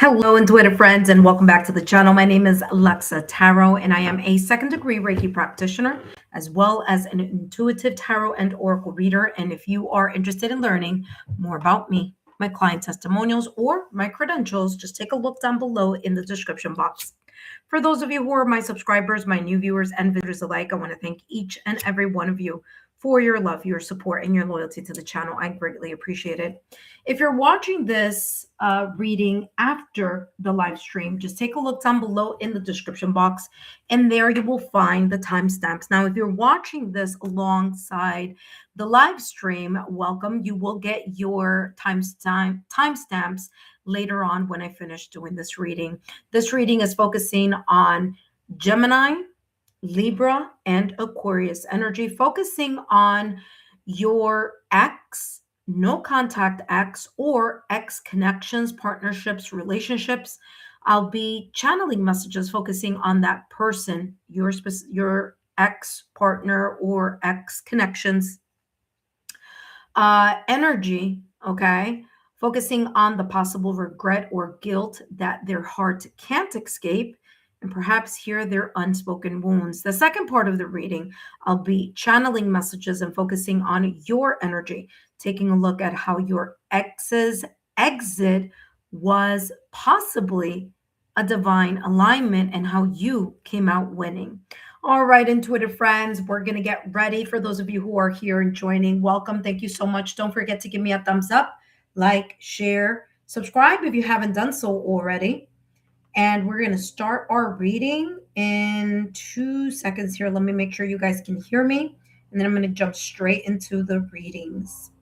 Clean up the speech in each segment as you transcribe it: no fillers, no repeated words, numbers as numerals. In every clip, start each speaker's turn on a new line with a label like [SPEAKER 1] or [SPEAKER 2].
[SPEAKER 1] Hello, intuitive friends, and welcome back to the channel. My name is Lexa Tarot, and I am a second degree Reiki practitioner, as well as an intuitive tarot and oracle reader. And if you are interested in learning more about me, my client testimonials, or my credentials, just take a look down below in the description box. For those of you who are my subscribers, my new viewers, and visitors alike, I want to thank each and every one of you for your love, your support, and your loyalty to the channel. I greatly appreciate it. If you're watching this reading after the live stream, just take a look down below in the description box, and there you will find the timestamps. Now, if you're watching this alongside the live stream, welcome. You will get your timestamps later on when I finish doing this reading. This reading is focusing on Gemini, Libra, and Aquarius energy, focusing on your ex, no contact ex, or ex connections, partnerships, relationships. I'll be channeling messages focusing on that person, your ex partner or ex connections energy, okay? Focusing on the possible regret or guilt that their heart can't escape, and perhaps hear their unspoken wounds. The second part of the reading, I'll be channeling messages and focusing on your energy, taking a look at how your ex's exit was possibly a divine alignment and how you came out winning. All right, intuitive friends, we're going to get ready. For those of you who are here and joining, welcome. Thank you so much. Don't forget to give me a thumbs up, like, share, subscribe if you haven't done so already. And we're going to start our reading in 2 seconds here. Let me make sure you guys can hear me. And then I'm going to jump straight into the readings.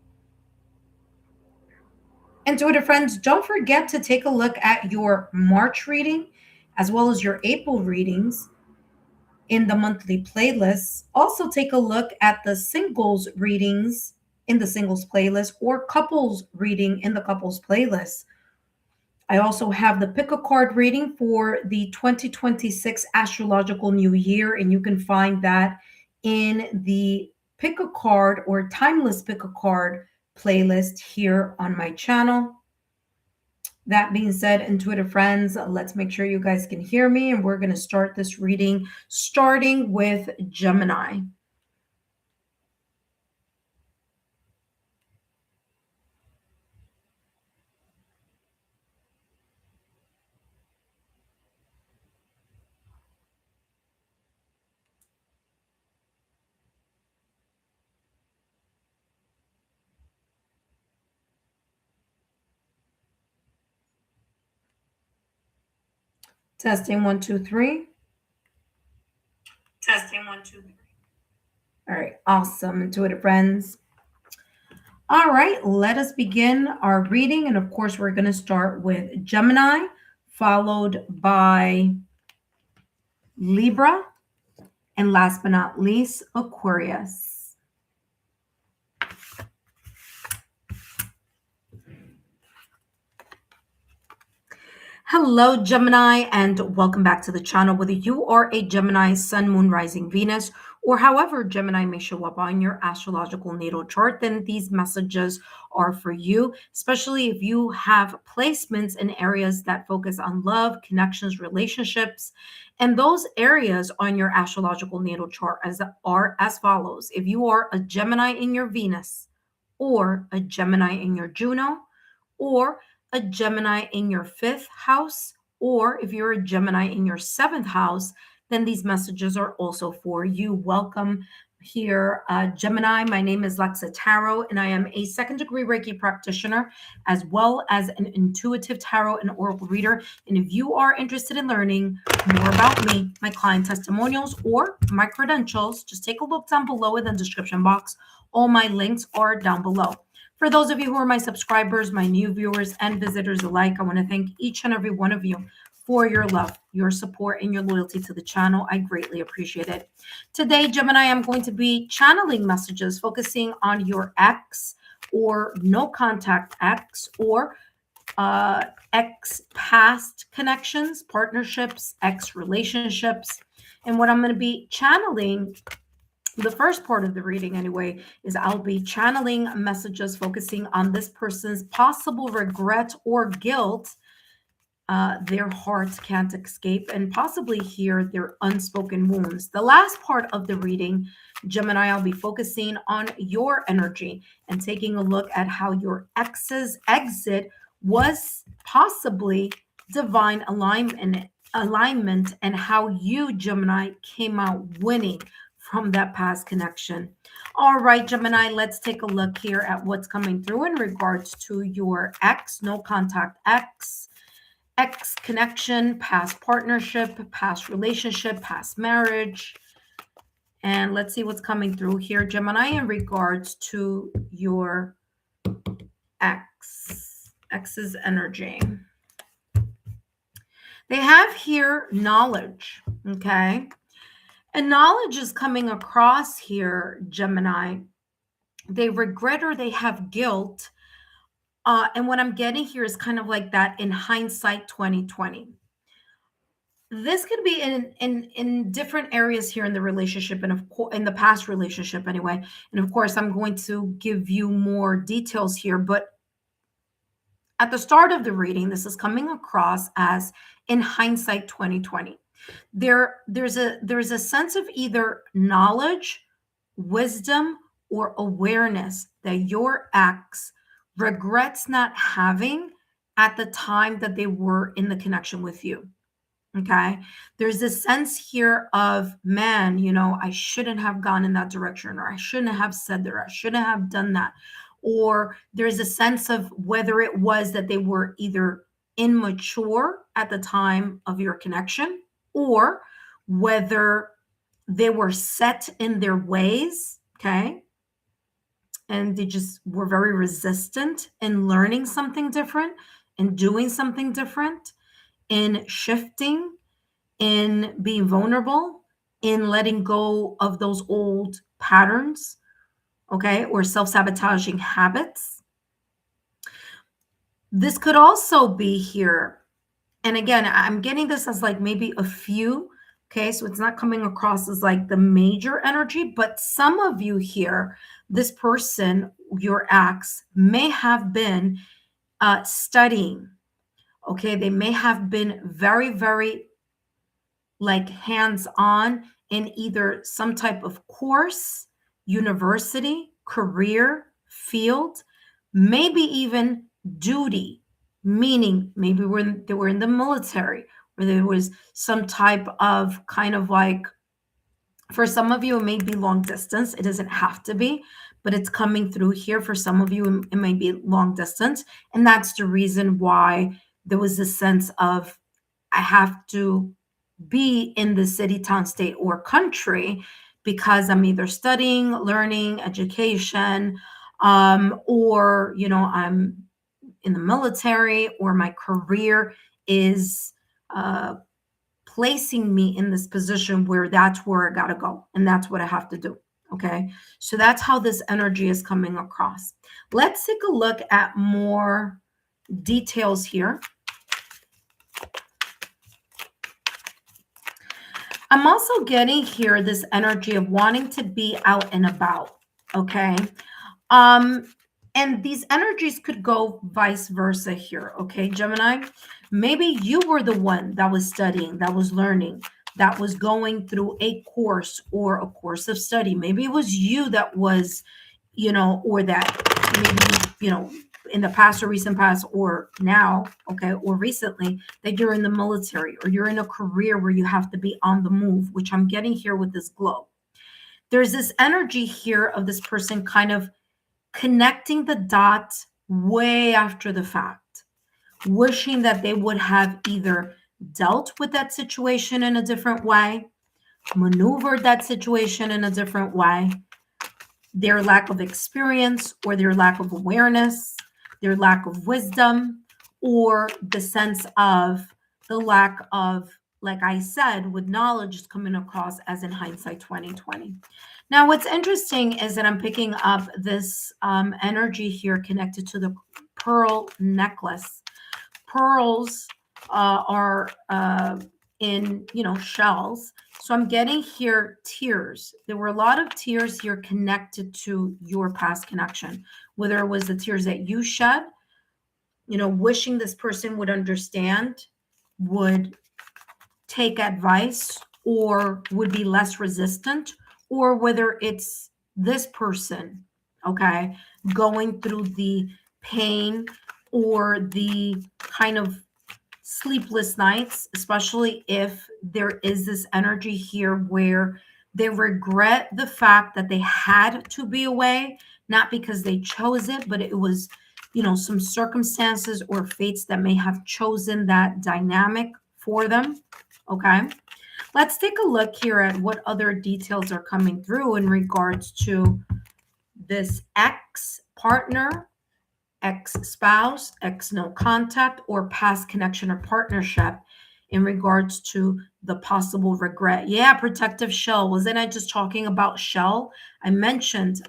[SPEAKER 1] Intuitive friends, don't forget to take a look at your March reading as well as your April readings in the monthly playlists. Also take a look at the singles readings in the singles playlist or couples reading in the couples playlist. I also have the pick a card reading for the 2026 astrological new year, and you can find that in the pick a card or timeless pick a card playlist here on my channel. That being said, intuitive friends, let's make sure you guys can hear me, and we're going to start this reading starting with Gemini. Testing 1, 2, 3.
[SPEAKER 2] Testing 1, 2, 3.
[SPEAKER 1] All right, awesome, intuitive friends. All right, let us begin our reading. And of course, we're going to start with Gemini, followed by Libra, and last but not least, Aquarius. Hello, Gemini, and welcome back to the channel. Whether you are a Gemini, Sun, Moon, Rising, Venus, or however Gemini may show up on your astrological natal chart, then these messages are for you, especially if you have placements in areas that focus on love, connections, relationships. And those areas on your astrological natal chart are as follows. If you are a Gemini in your Venus, or a Gemini in your Juno, or a Gemini in your 5th house, or if you're a Gemini in your 7th house, then these messages are also for you. Welcome here, Gemini. My name is Lexa Tarot, and I am a second degree Reiki practitioner, as well as an intuitive tarot and oracle reader. And if you are interested in learning more about me, my client testimonials, or my credentials, just take a look down below in the description box. All my links are down below. For those of you who are my subscribers, my new viewers, and visitors alike, I want to thank each and every one of you for your love, your support, and your loyalty to the channel. I greatly appreciate it. Today, Gemini, I'm going to be channeling messages focusing on your ex or no contact ex or ex past connections, partnerships, ex relationships. And what I'm going to be channeling, the first part of the reading anyway, is I'll be channeling messages focusing on this person's possible regret or guilt their hearts can't escape and possibly hear their unspoken wounds. The last part of the reading, Gemini, I'll be focusing on your energy and taking a look at how your ex's exit was possibly divine alignment and how you, Gemini, came out winning from that past connection. All right, Gemini, let's take a look here at what's coming through in regards to your ex, no contact ex connection, past partnership, past relationship, past marriage. And let's see what's coming through here, Gemini, in regards to your ex's energy. They have here knowledge, okay? And knowledge is coming across here, Gemini. They regret or they have guilt. And what I'm getting here is kind of like that in hindsight 2020. This could be in different areas here in the relationship and of course in the past relationship anyway. And of course, I'm going to give you more details here, but at the start of the reading, this is coming across as in hindsight 2020. There's a sense of either knowledge, wisdom, or awareness that your ex regrets not having at the time that they were in the connection with you. Okay. There's this sense here of, man, I shouldn't have gone in that direction, or I shouldn't have said that, or I shouldn't have done that. Or there's a sense of whether it was that they were either immature at the time of your connection, or whether they were set in their ways. Okay. And they just were very resistant in learning something different and doing something different, in shifting, in being vulnerable, in letting go of those old patterns, okay, or self-sabotaging habits. This could also be here. And again, I'm getting this as like maybe a few, okay, so it's not coming across as like the major energy, but some of you here, this person, your ex, may have been studying. Okay, they may have been very, very like hands-on in either some type of course, university, career, field, maybe even duty, meaning maybe when they were in the military, or there was some type of kind of like, for some of you, it may be long distance. It doesn't have to be, but it's coming through here. For some of you, it may be long distance. And that's the reason why there was this sense of, I have to be in the city, town, state, or country because I'm either studying, learning, education, or, I'm in the military, or my career is placing me in this position where that's where I got to go and that's what I have to do. Okay. So that's how this energy is coming across. Let's take a look at more details here. I'm also getting here this energy of wanting to be out and about. Okay. And these energies could go vice versa here. Okay, Gemini, maybe you were the one that was studying, that was learning, that was going through a course or a course of study. Maybe it was you that was, or that maybe, in the past or recent past or now, okay, or recently, that you're in the military or you're in a career where you have to be on the move, which I'm getting here with this glow. There's this energy here of this person kind of connecting the dots way after the fact, wishing that they would have either dealt with that situation in a different way, maneuvered that situation in a different way, their lack of experience or their lack of awareness, their lack of wisdom, or the sense of the lack of, like I said, with knowledge is coming across as in hindsight 2020. Now, what's interesting is that I'm picking up this energy here connected to the pearl necklace. Pearls are in, shells. So I'm getting here tears. There were a lot of tears here connected to your past connection, whether it was the tears that you shed, wishing this person would understand would take advice or would be less resistant, or whether it's this person, okay, going through the pain or the kind of sleepless nights, especially if there is this energy here where they regret the fact that they had to be away, not because they chose it, but it was, some circumstances or fates that may have chosen that dynamic for them. Okay. Let's take a look here at what other details are coming through in regards to this ex partner, ex spouse, ex no contact, or past connection or partnership in regards to the possible regret. Yeah, protective shell. Wasn't I just talking about shell? I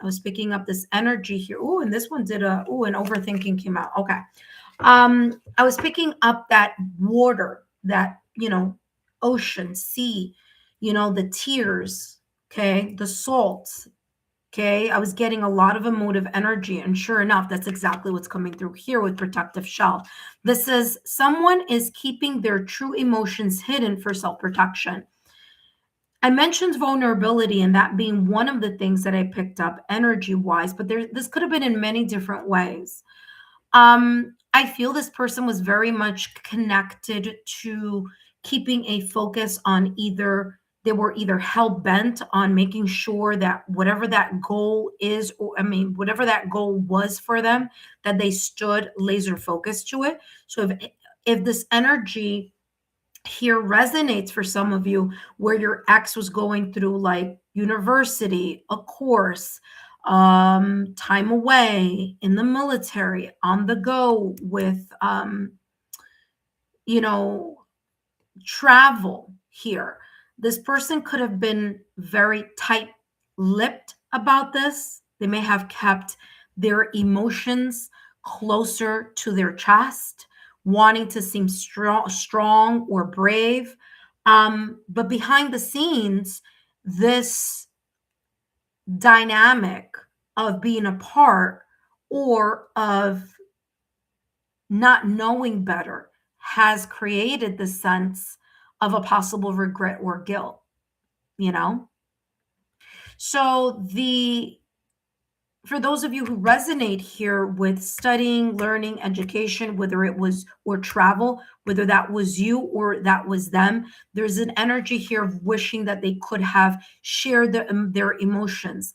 [SPEAKER 1] was picking up this energy here. Oh, and this one did an overthinking came out. Okay. I was picking up that water, that, ocean, sea, the tears, okay, the salt, okay. I was getting a lot of emotive energy, and sure enough, that's exactly what's coming through here with protective shell. This is someone is keeping their true emotions hidden for self-protection. I mentioned vulnerability and that being one of the things that I picked up energy wise, but this could have been in many different ways. I feel this person was very much connected to keeping a focus on either they were either hell bent on making sure that whatever that goal is, or I mean, whatever that goal was for them, that they stood laser focused to it. So if this energy here resonates for some of you, where your ex was going through like university, a course, time away in the military, on the go with, you know, travel here. This person could have been very tight lipped about this. They may have kept their emotions closer to their chest, wanting to seem strong or brave. But behind the scenes, this dynamic of being apart or of not knowing better has created the sense of a possible regret or guilt, you know? So the for those of you who resonate here with studying, learning, education, whether it was or travel, whether that was you or that was them, there's an energy here of wishing that they could have shared their emotions,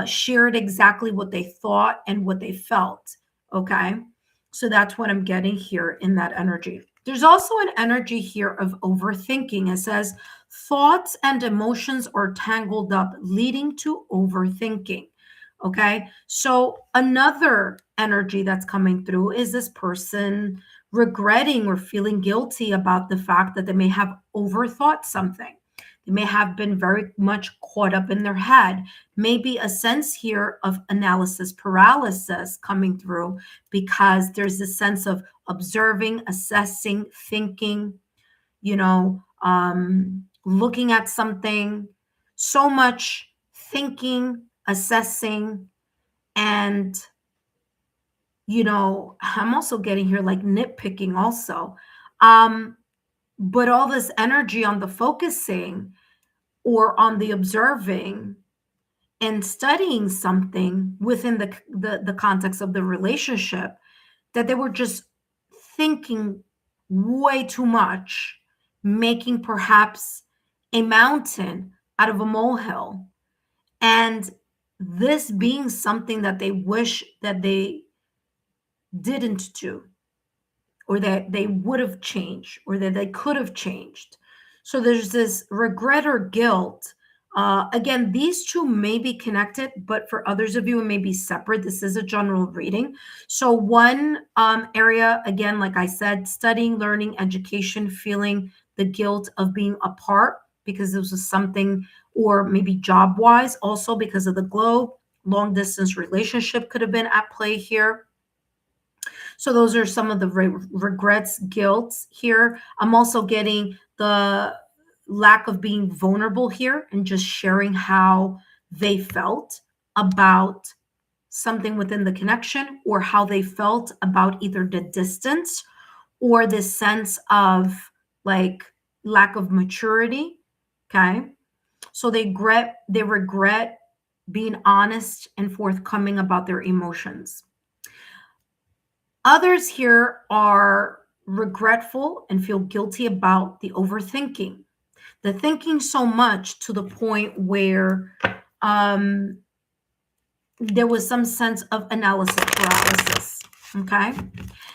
[SPEAKER 1] shared exactly what they thought and what they felt. Okay. So that's what I'm getting here in that energy. There's also an energy here of overthinking. It says thoughts and emotions are tangled up, leading to overthinking. Okay. So another energy that's coming through is this person regretting or feeling guilty about the fact that they may have overthought something. They may have been very much caught up in their head. Maybe a sense here of analysis paralysis coming through because there's this sense of observing, assessing, thinking, looking at something, so much thinking, assessing, and, I'm also getting here like nitpicking also. But all this energy on the focusing or on the observing and studying something within the context of the relationship, that they were just thinking way too much, making perhaps a mountain out of a molehill, and this being something that they wish that they didn't do, or that they would have changed, or that they could have changed. So there's this regret or guilt. Again, these two may be connected, but for others of you, it may be separate. This is a general reading. So one area, again, like I said, studying, learning, education, feeling the guilt of being apart because this was something, or maybe job wise, also because of the globe. Long distance relationship could have been at play here. So those are some of the regrets, guilt here. I'm also getting the lack of being vulnerable here and just sharing how they felt about something within the connection, or how they felt about either the distance or this sense of like lack of maturity. Okay. So they regret being honest and forthcoming about their emotions. Others here are regretful and feel guilty about the overthinking, the thinking so much to the point where um, there was some sense of analysis paralysis. Okay.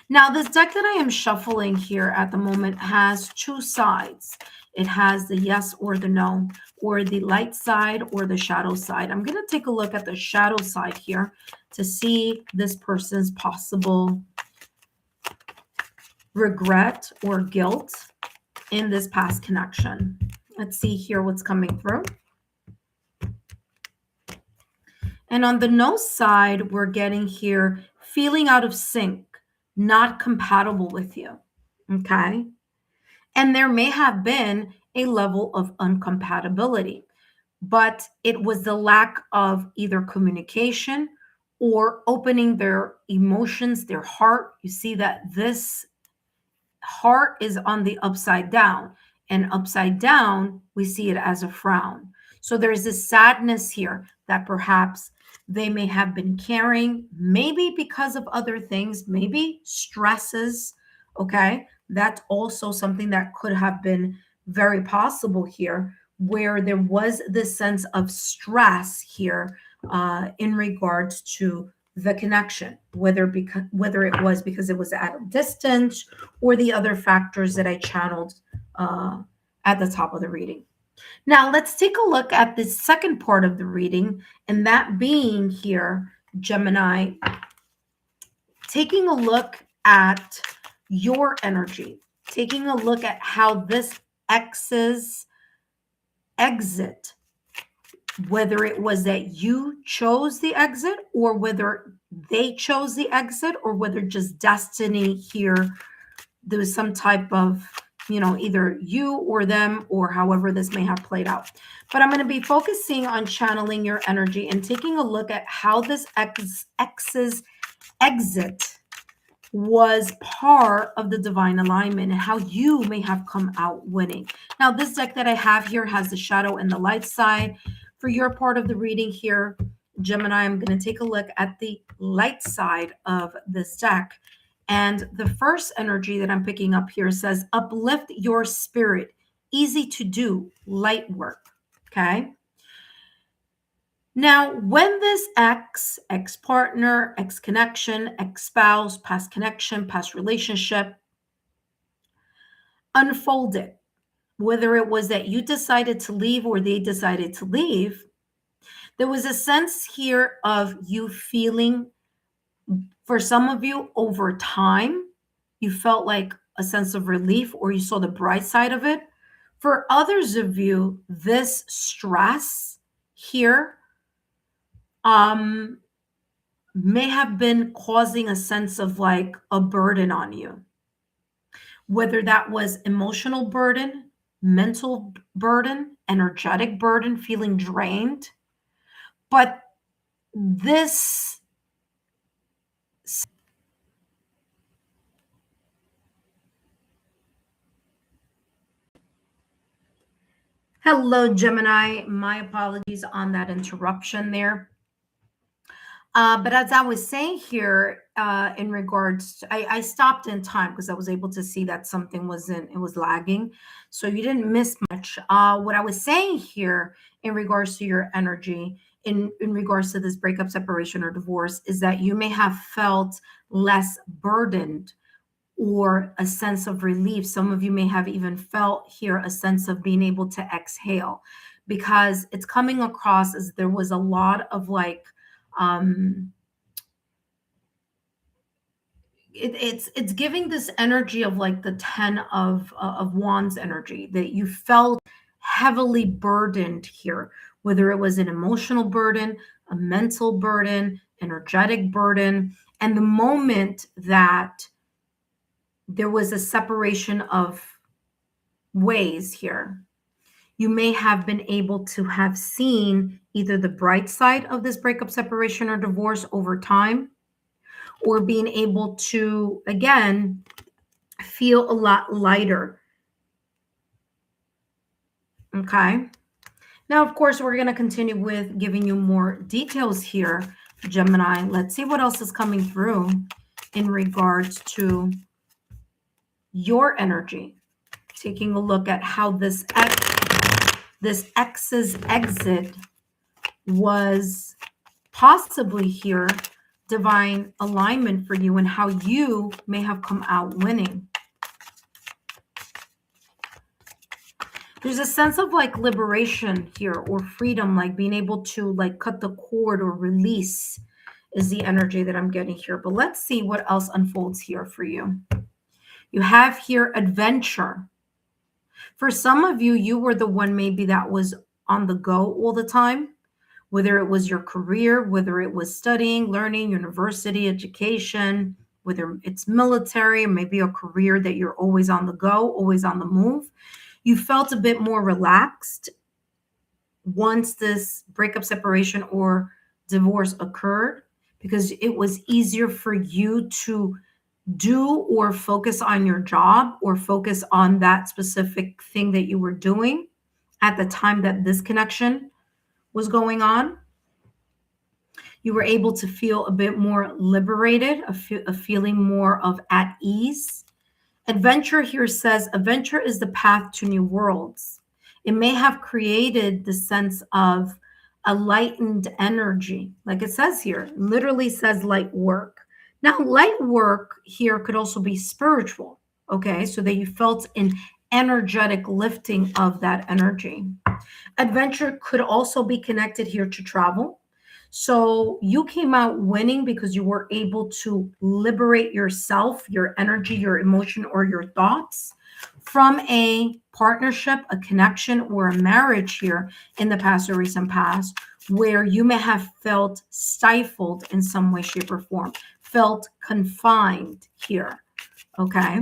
[SPEAKER 1] Now, this deck that I am shuffling here at the moment has two sides. It has the yes or the no, or the light side or the shadow side. I'm going to take a look at the shadow side here to see this person's possible regret or guilt in this past connection. Let's see here what's coming through. And on the no side, we're getting here feeling out of sync, not compatible with you. Okay. And there may have been a level of uncompatibility, but it was the lack of either communication or opening their emotions, their heart. You see that this heart is on the upside down, and upside down, we see it as a frown. So there's this sadness here that perhaps they may have been carrying, maybe because of other things, maybe stresses. Okay. That's also something that could have been very possible here, where there was this sense of stress here in regards to the connection, whether it was because it was at a distance or the other factors that I channeled at the top of the reading. Now, let's take a look at the second part of the reading, and that being here, Gemini, taking a look at your energy, taking a look at how this ex's exit, whether it was that you chose the exit or whether they chose the exit or whether just destiny here, there was some type of, either you or them or however this may have played out. But I'm going to be focusing on channeling your energy and taking a look at how this ex's exit was part of the divine alignment and how you may have come out winning. Now, this deck that I have here has the shadow and the light side. For your part of the reading here, Gemini, I'm going to take a look at the light side of this deck. And the first energy that I'm picking up here says, uplift your spirit, easy to do, light work. Okay. Now, when this ex-partner, ex-connection, ex-spouse, past connection, past relationship unfolded, whether it was that you decided to leave or they decided to leave, there was a sense here of you feeling, for some of you over time, you felt like a sense of relief or you saw the bright side of it. For others of you, this stress here may have been causing a sense of like a burden on you, whether that was emotional burden, mental burden, energetic burden, feeling drained. But this, hello, Gemini, my apologies on that interruption there. But as I was saying here, in regards to, I stopped in time because I was able to see that something it was lagging. So you didn't miss much. What I was saying here in regards to your energy, in regards to this breakup, separation, or divorce, is that you may have felt less burdened or a sense of relief. Some of you may have even felt here a sense of being able to exhale, because it's coming across as there was a lot of like, it's giving this energy of like the 10 of wands energy, that you felt heavily burdened here, whether it was an emotional burden, a mental burden, energetic burden. And the moment that there was a separation of ways here, you may have been able to have seen either the bright side of this breakup, separation, or divorce over time, or being able to, again, feel a lot lighter Okay. Now, of course, we're going to continue with giving you more details here, Gemini. Let's see what else is coming through in regards to your energy. Taking a look at how this X's exit was possibly here divine alignment for you and how you may have come out winning. There's a sense of like liberation here or freedom, like being able to like cut the cord or release is the energy that I'm getting here. But let's see what else unfolds here for you. You have here adventure. For some of you, you were the one maybe that was on the go all the time, whether it was your career, whether it was studying, learning, university, education, whether it's military, or maybe a career that you're always on the go, always on the move. You felt a bit more relaxed once this breakup, separation, or divorce occurred because it was easier for you to do or focus on your job or focus on that specific thing that you were doing at the time that this connection was going on. You were able to feel a bit more liberated, a feeling more of at ease. Adventure here says adventure is the path to new worlds. It may have created the sense of a lightened energy, like it says here, literally says light work. Now, light work here could also be spiritual, okay? So that you felt an energetic lifting of that energy. Adventure could also be connected here to travel. So you came out winning because you were able to liberate yourself, your energy, your emotion, or your thoughts from a partnership, a connection, or a marriage here in the past or recent past, where you may have felt stifled in some way, shape, or form, felt confined here. Okay.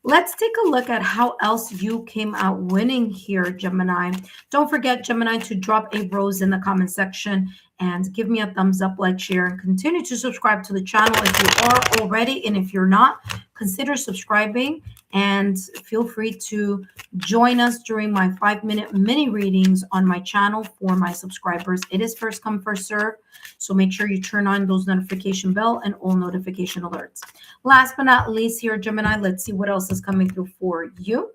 [SPEAKER 1] Let's take a look at how else you came out winning here, Gemini. Don't forget, Gemini, to drop a rose in the comment section and give me a thumbs up, like, share, and continue to subscribe to the channel if you are already. And if you're not, consider subscribing and feel free to join us during my 5-minute mini readings on my channel for my subscribers. It is first come, first serve. So make sure you turn on those notification bell and all notification alerts. Last but not least here, Gemini, let's see what else is coming through for you.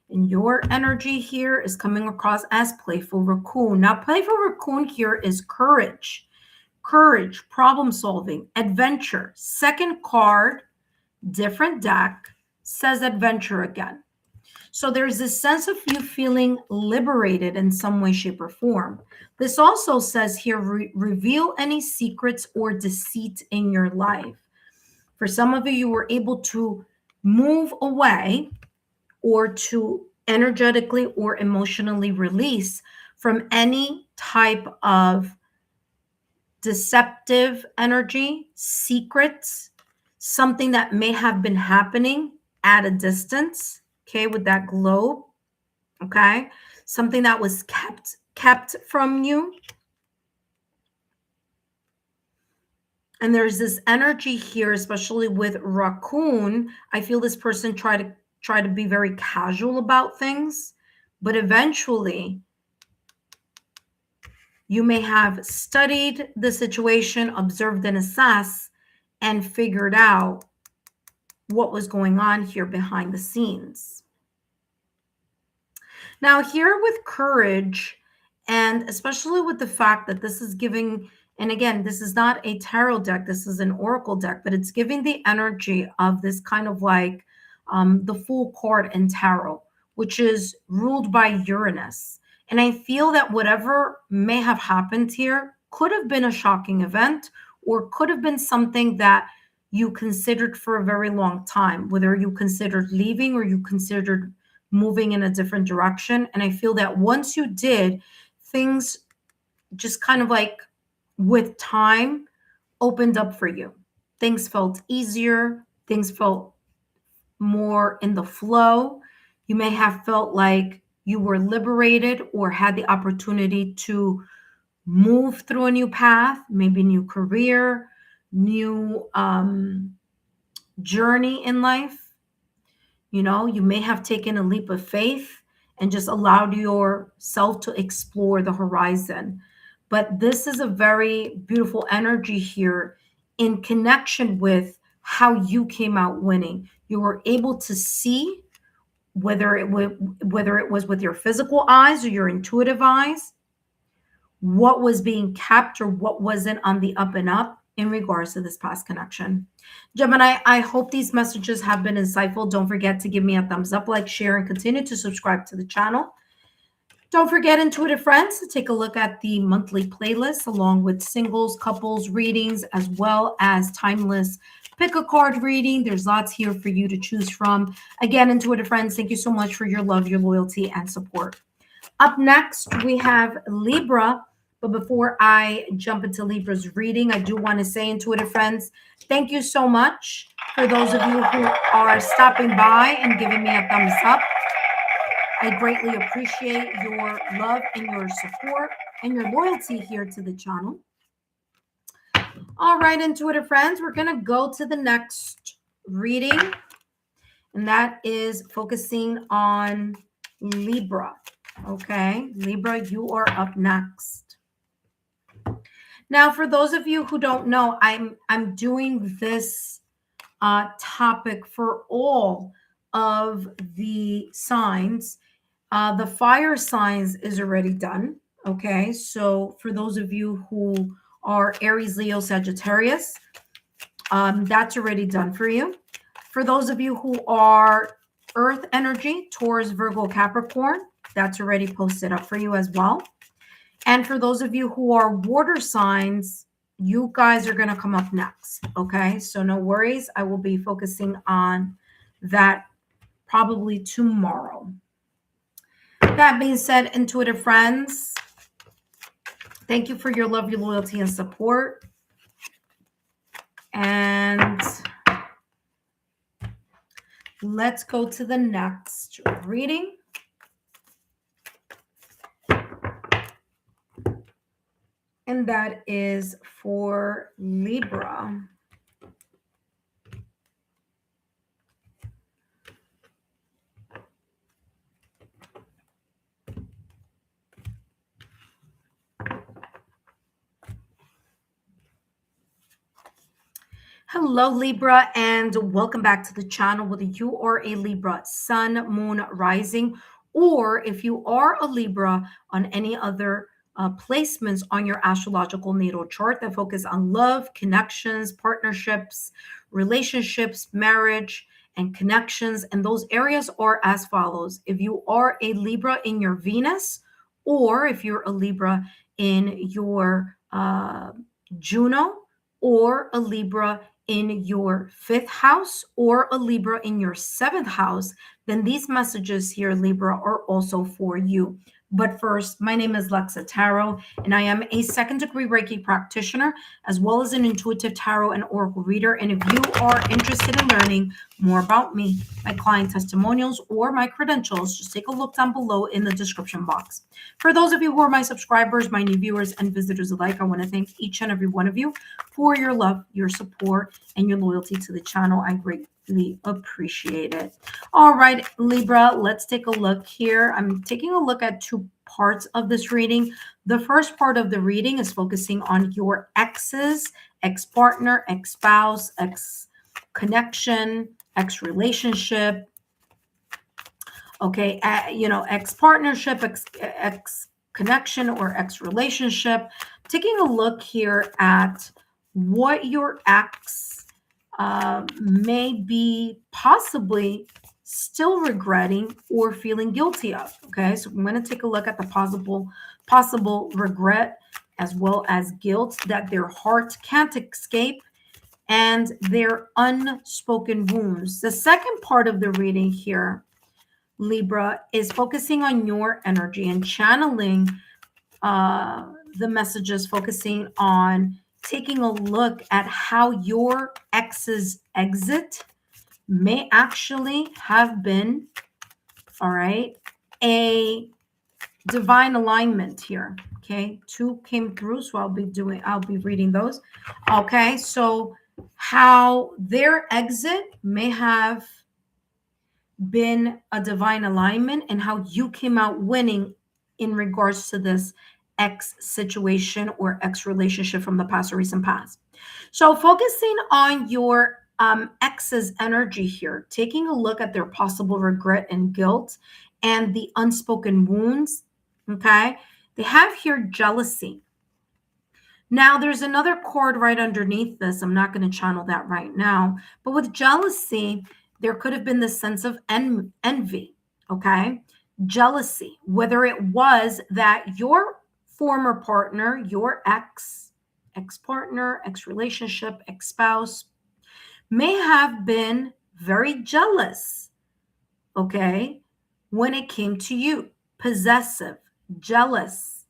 [SPEAKER 1] And your energy here is coming across as playful raccoon. Now, playful raccoon here is courage. Courage, problem solving, adventure. Second card, different deck, says adventure again. So there's this sense of you feeling liberated in some way, shape, or form. This also says here, reveal any secrets or deceit in your life. For some of you, you were able to move away or to energetically or emotionally release from any type of deceptive energy, secrets, something that may have been happening at a distance, okay, with that globe, okay, something that was kept from you. And there's this energy here, especially with raccoon. I feel this person try to be very casual about things, but eventually you may have studied the situation, observed and assessed, and figured out what was going on here behind the scenes. Now, here with courage, and especially with the fact that this is giving, and again, this is not a tarot deck, this is an oracle deck, but it's giving the energy of this kind of like the Fool card in tarot, which is ruled by Uranus. And I feel that whatever may have happened here could have been a shocking event or could have been something that you considered for a very long time, whether you considered leaving or you considered moving in a different direction. And I feel that once you did, things just kind of like with time opened up for you. Things felt easier. Things felt more in the flow. You may have felt like you were liberated or had the opportunity to move through a new path, maybe new career, new journey in life. You know, you may have taken a leap of faith and just allow yourself to explore the horizon. But this is a very beautiful energy here in connection with how you came out winning. You were able to see whether it was with your physical eyes or your intuitive eyes, what was being kept or what wasn't on the up and up in regards to this past connection. Gemini, I hope these messages have been insightful. Don't forget to give me a thumbs up, like, share, and continue to subscribe to the channel. Don't forget, intuitive friends, to take a look at the monthly playlist along with singles, couples readings, as well as timeless pick a card reading. There's lots here for you to choose from. Again, intuitive friends, thank you so much for your love, your loyalty, and support. Up next, we have Libra. But before I jump into Libra's reading, I do want to say, intuitive friends, thank you so much for those of you who are stopping by and giving me a thumbs up. I greatly appreciate your love and your support and your loyalty here to the channel. All right, intuitive friends, we're going to go to the next reading, and that is focusing on Libra. Okay, Libra, you are up next. Now, for those of you who don't know, I'm doing this topic for all of the signs. The fire signs is already done. Okay, so for those of you who are Aries, Leo, Sagittarius, that's already done for you. For those of you who are Earth energy, Taurus, Virgo, Capricorn, that's already posted up for you as well. And for those of you who are water signs, you guys are going to come up next. Okay, so no worries. I will be focusing on that probably tomorrow. That being said, intuitive friends, thank you for your love, your loyalty, and support. And let's go to the next reading. And that is for Libra. Hello, Libra, and welcome back to the channel, whether you are a Libra sun, moon, rising, or if you are a Libra on any other placements on your astrological natal chart that focus on love, connections, partnerships, relationships, marriage, and connections. And those areas are as follows. If you are a Libra in your Venus, or if you're a Libra in your Juno, or a Libra in your 5th house, or a Libra in your 7th house, then these messages here, Libra, are also for you. But first, my name is Lexa Tarot, and I am a 2nd-degree Reiki practitioner, as well as an intuitive tarot and oracle reader. And if you are interested in learning more about me, my client testimonials, or my credentials, just take a look down below in the description box. For those of you who are my subscribers, my new viewers, and visitors alike, I want to thank each and every one of you for your love, your support, and your loyalty to the channel. I greatly appreciate it. All right, Libra, let's take a look here. I'm taking a look at two parts of this reading. The first part of the reading is focusing on your exes, ex-partner, ex-spouse, ex-connection, ex-relationship. Okay, ex-partnership, ex-connection, or ex-relationship. Taking a look here at what your ex may be possibly still regretting or feeling guilty of. Okay, so I'm going to take a look at the possible regret as well as guilt that their heart can't escape, and their unspoken wounds. The second part of the reading here, Libra, is focusing on your energy and channeling the messages, focusing on taking a look at how your ex's exit may actually have been, all right, a divine alignment here. Okay, 2 came through, so I'll be reading those. Okay, so how their exit may have been a divine alignment and how you came out winning in regards to this ex situation or ex relationship from the past or recent past. So, focusing on your ex's energy here, taking a look at their possible regret and guilt and the unspoken wounds. Okay. They have here jealousy. Now, there's another chord right underneath this. I'm not going to channel that right now. But with jealousy, there could have been this sense of envy, okay? Jealousy, whether it was that your former partner, your ex partner, ex relationship, ex spouse may have been very jealous, okay, when it came to you, possessive, jealous.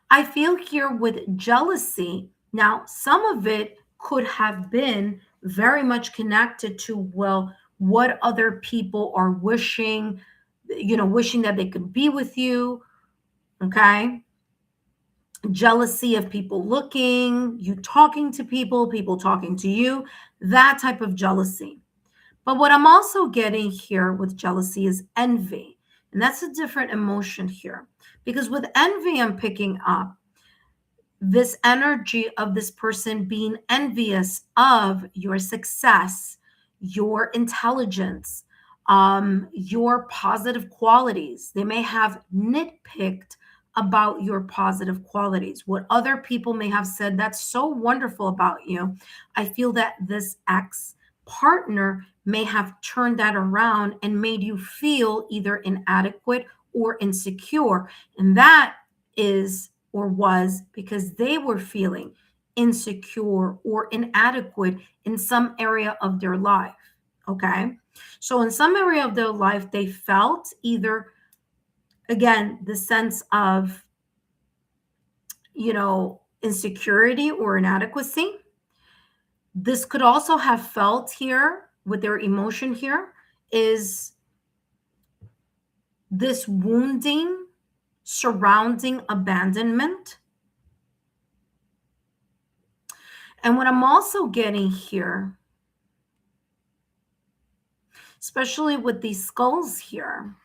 [SPEAKER 1] I feel here with jealousy, now some of it could have been very much connected to, well, what other people are wishing, wishing that they could be with you. Okay. Jealousy of people looking, you talking to people, people talking to you, that type of jealousy. But what I'm also getting here with jealousy is envy. And that's a different emotion here. Because with envy, I'm picking up this energy of this person being envious of your success, your intelligence, your positive qualities. They may have nitpicked about your positive qualities, what other people may have said that's so wonderful about you. I feel that this ex partner may have turned that around and made you feel either inadequate or insecure. And that is or was because they were feeling insecure or inadequate in some area of their life. Okay. So, in some area of their life, they felt either, again, the sense of, insecurity or inadequacy. This could also have felt here with their emotion here is this wounding surrounding abandonment. And what I'm also getting here, especially with these skulls here,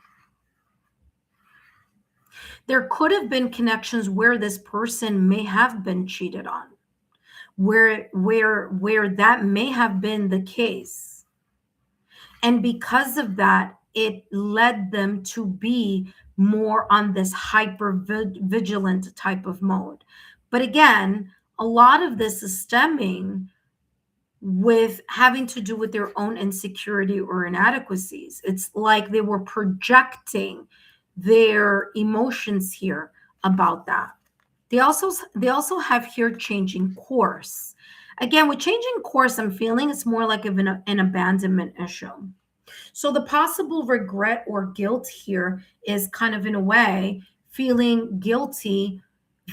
[SPEAKER 1] there could have been connections where this person may have been cheated on, where that may have been the case. And because of that, it led them to be more on this hyper vigilant type of mode. But again, a lot of this is stemming with having to do with their own insecurity or inadequacies. It's like they were projecting their emotions here about that. They also have here changing course. Again, with changing course, I'm feeling it's more like of an abandonment issue. So the possible regret or guilt here is kind of in a way feeling guilty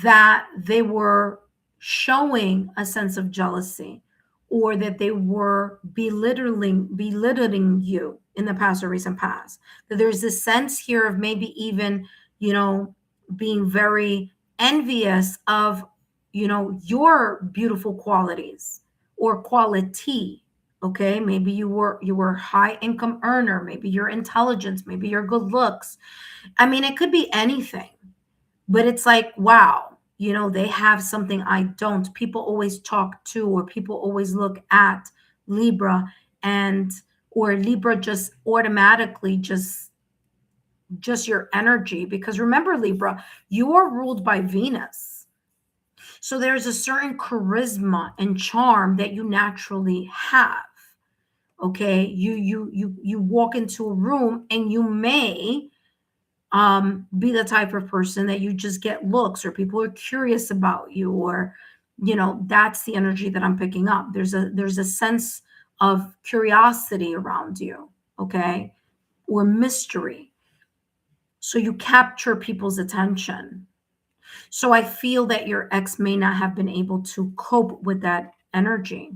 [SPEAKER 1] that they were showing a sense of jealousy or that they were belittling you in the past or recent past. That there's this sense here of maybe even, being very envious of, your beautiful qualities or quality. Okay, maybe you were high income earner, maybe your intelligence, maybe your good looks. I mean, it could be anything, but it's like, wow, they have something I don't. People always talk to, or people always look at Libra, and or Libra just automatically just your energy, because remember, Libra, you are ruled by Venus. So there's a certain charisma and charm that you naturally have. Okay, you walk into a room and you may be the type of person that you just get looks, or people are curious about you, or that's the energy that I'm picking up. There's a sense of curiosity around you, okay, or mystery, so you capture people's attention. So I feel that your ex may not have been able to cope with that energy.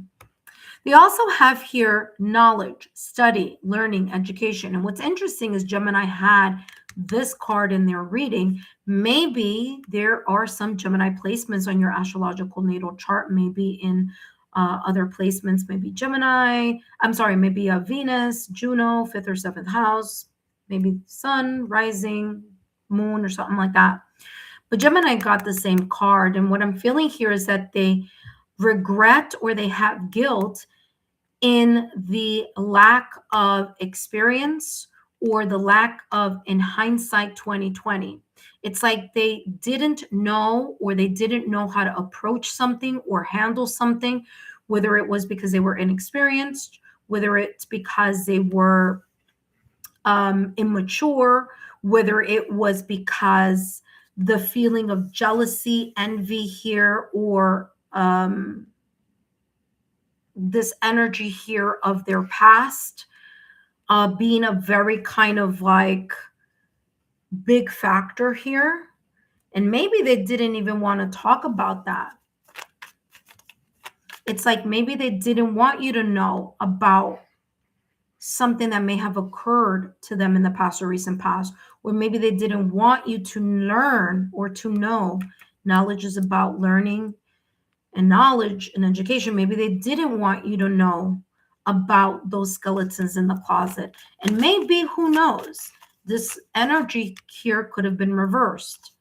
[SPEAKER 1] They also have here knowledge, study, learning, education. And what's interesting is Gemini had this card in their reading. Maybe there are some Gemini placements on your astrological natal chart, maybe in Other placements, maybe Gemini. I'm sorry, maybe Venus, Juno, fifth or seventh house, maybe Sun, rising, Moon, or something like that. But Gemini got the same card. And what I'm feeling here is that they regret or they have guilt in the lack of experience or the lack of, in hindsight 2020. It's like they didn't know or they didn't know how to approach something or handle something, whether it was because they were inexperienced, whether it's because they were immature, whether it was because the feeling of jealousy, envy here, or this energy here of their past being a very kind of like big factor here. And maybe they didn't even want to talk about that. It's like maybe they didn't want you to know about something that may have occurred to them in the past or recent past, or maybe they didn't want you to learn or to know. Knowledge is about learning, and knowledge and education. Maybe they didn't want you to know about those skeletons in the closet. And maybe, who knows, this energy here could have been reversed.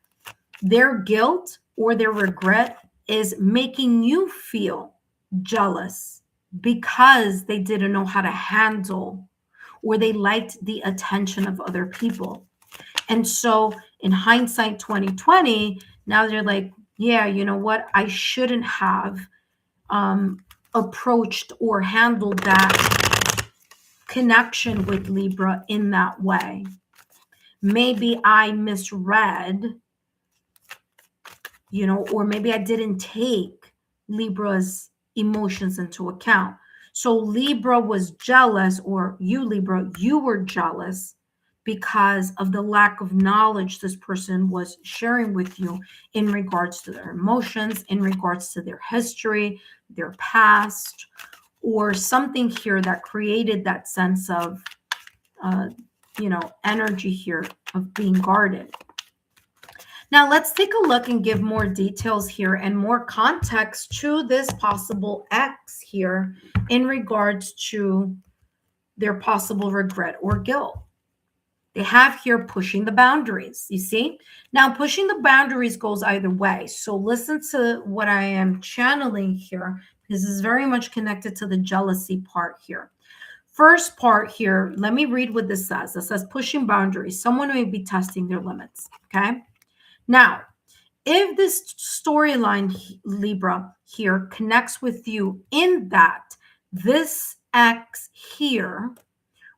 [SPEAKER 1] Their guilt or their regret is making you feel jealous because they didn't know how to handle or they liked the attention of other people. And so in hindsight 2020, now they're like, yeah, you know what? I shouldn't have approached or handled that connection with Libra in that way. Maybe I misread, or maybe I didn't take Libra's emotions into account. So Libra was jealous, or you, Libra, you were jealous because of the lack of knowledge this person was sharing with you in regards to their emotions, in regards to their history, their past, or something here that created that sense of, energy here of being guarded. Now, let's take a look and give more details here and more context to this possible X here in regards to their possible regret or guilt. They have here pushing the boundaries, you see? Now, pushing the boundaries goes either way. So listen to what I am channeling here, because this is very much connected to the jealousy part here. First part here, let me read what this says. It says pushing boundaries. Someone may be testing their limits, okay? Now, if this storyline, Libra, here connects with you in that this X here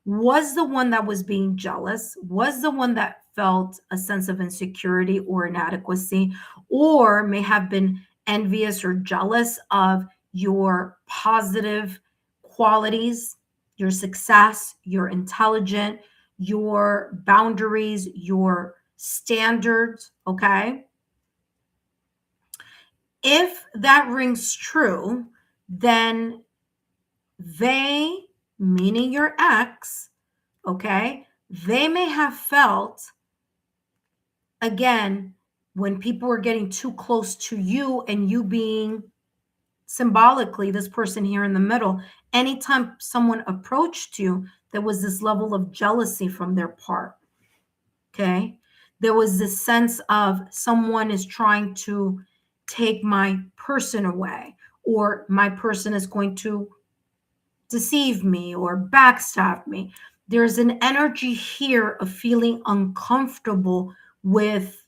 [SPEAKER 1] was the one that was being jealous, was the one that felt a sense of insecurity or inadequacy, or may have been envious or jealous of your positive qualities, your success, your intelligence, your boundaries, your standards, okay? If that rings true, then they, meaning your ex, okay, they may have felt, again, when people were getting too close to you and you being symbolically this person here in the middle, anytime someone approached you, there was this level of jealousy from their part, okay? There was this sense of someone is trying to take my person away, or my person is going to deceive me or backstab me. There's an energy here of feeling uncomfortable with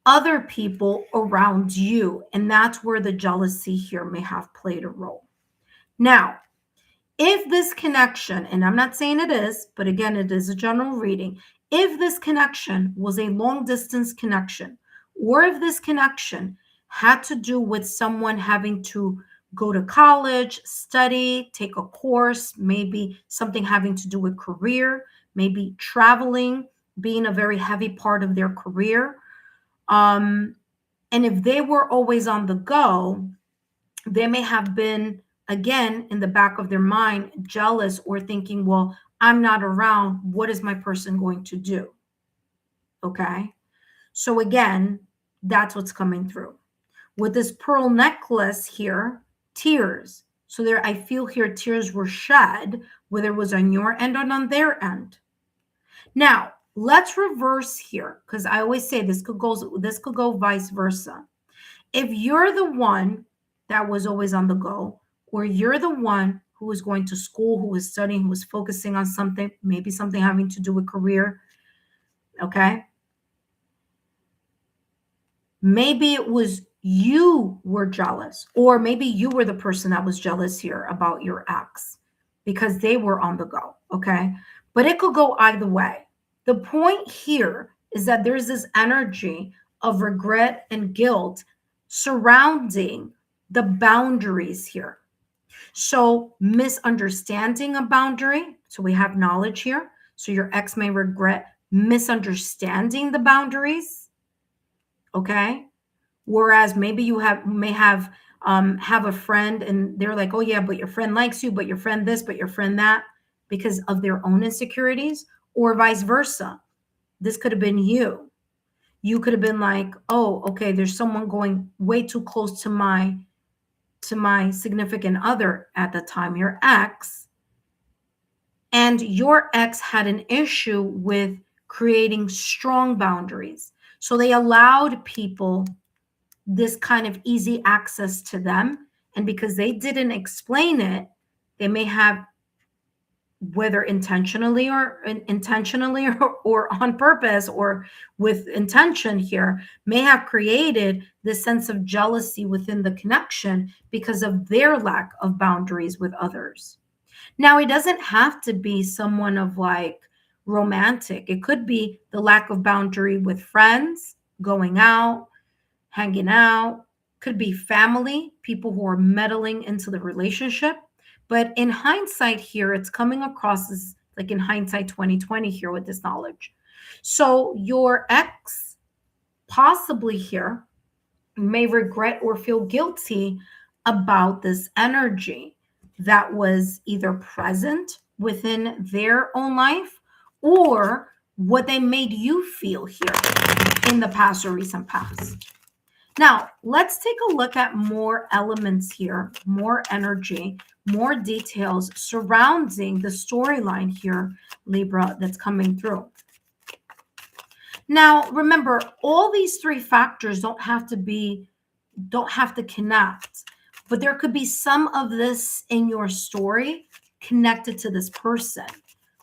[SPEAKER 1] other people around you. And that's where the jealousy here may have played a role. Now, if this connection, and I'm not saying it is, but again, it is a general reading. If this connection was a long distance connection, or if this connection had to do with someone having to go to college, study, take a course, maybe something having to do with career, maybe traveling, being a very heavy part of their career. And if they were always on the go, they may have been, again, in the back of their mind, jealous or thinking, well, I'm not around. What is my person going to do? Okay. So again, that's what's coming through. With this pearl necklace here, tears. So there, I feel here tears were shed, whether it was on your end or on their end. Now, let's reverse here, because I always say this could go vice versa. If you're the one that was always on the go, or you're the one who was going to school, who was studying, who was focusing on something, maybe something having to do with career, okay? Maybe it was you were jealous, or maybe you were the person that was jealous here about your ex because they were on the go, okay? But it could go either way. The point here is that there's this energy of regret and guilt surrounding the boundaries here. So, misunderstanding a boundary. So, we have knowledge here. So, your ex may regret misunderstanding the boundaries, okay? Whereas maybe you may have a friend and they're like, oh yeah, but your friend likes you, but your friend this, but your friend that, because of their own insecurities, or vice versa. This could have been you. You could have been like, oh, okay, there's someone going way too close to my significant other at the time, your ex, and your ex had an issue with creating strong boundaries. So they allowed people this kind of easy access to them. And because they didn't explain it, they may have, whether intentionally or on purpose or with intention here, may have created this sense of jealousy within the connection because of their lack of boundaries with others. Now, it doesn't have to be someone of like romantic. It could be the lack of boundary with friends, going out, hanging out, could be family, people who are meddling into the relationship. But in hindsight, here, it's coming across as like in hindsight 2020 here with this knowledge. So your ex possibly here may regret or feel guilty about this energy that was either present within their own life or what they made you feel here in the past or recent past. Now, let's take a look at more elements here, more energy, more details surrounding the storyline here, Libra, that's coming through. Now, remember, all these three factors don't have to connect, but there could be some of this in your story connected to this person.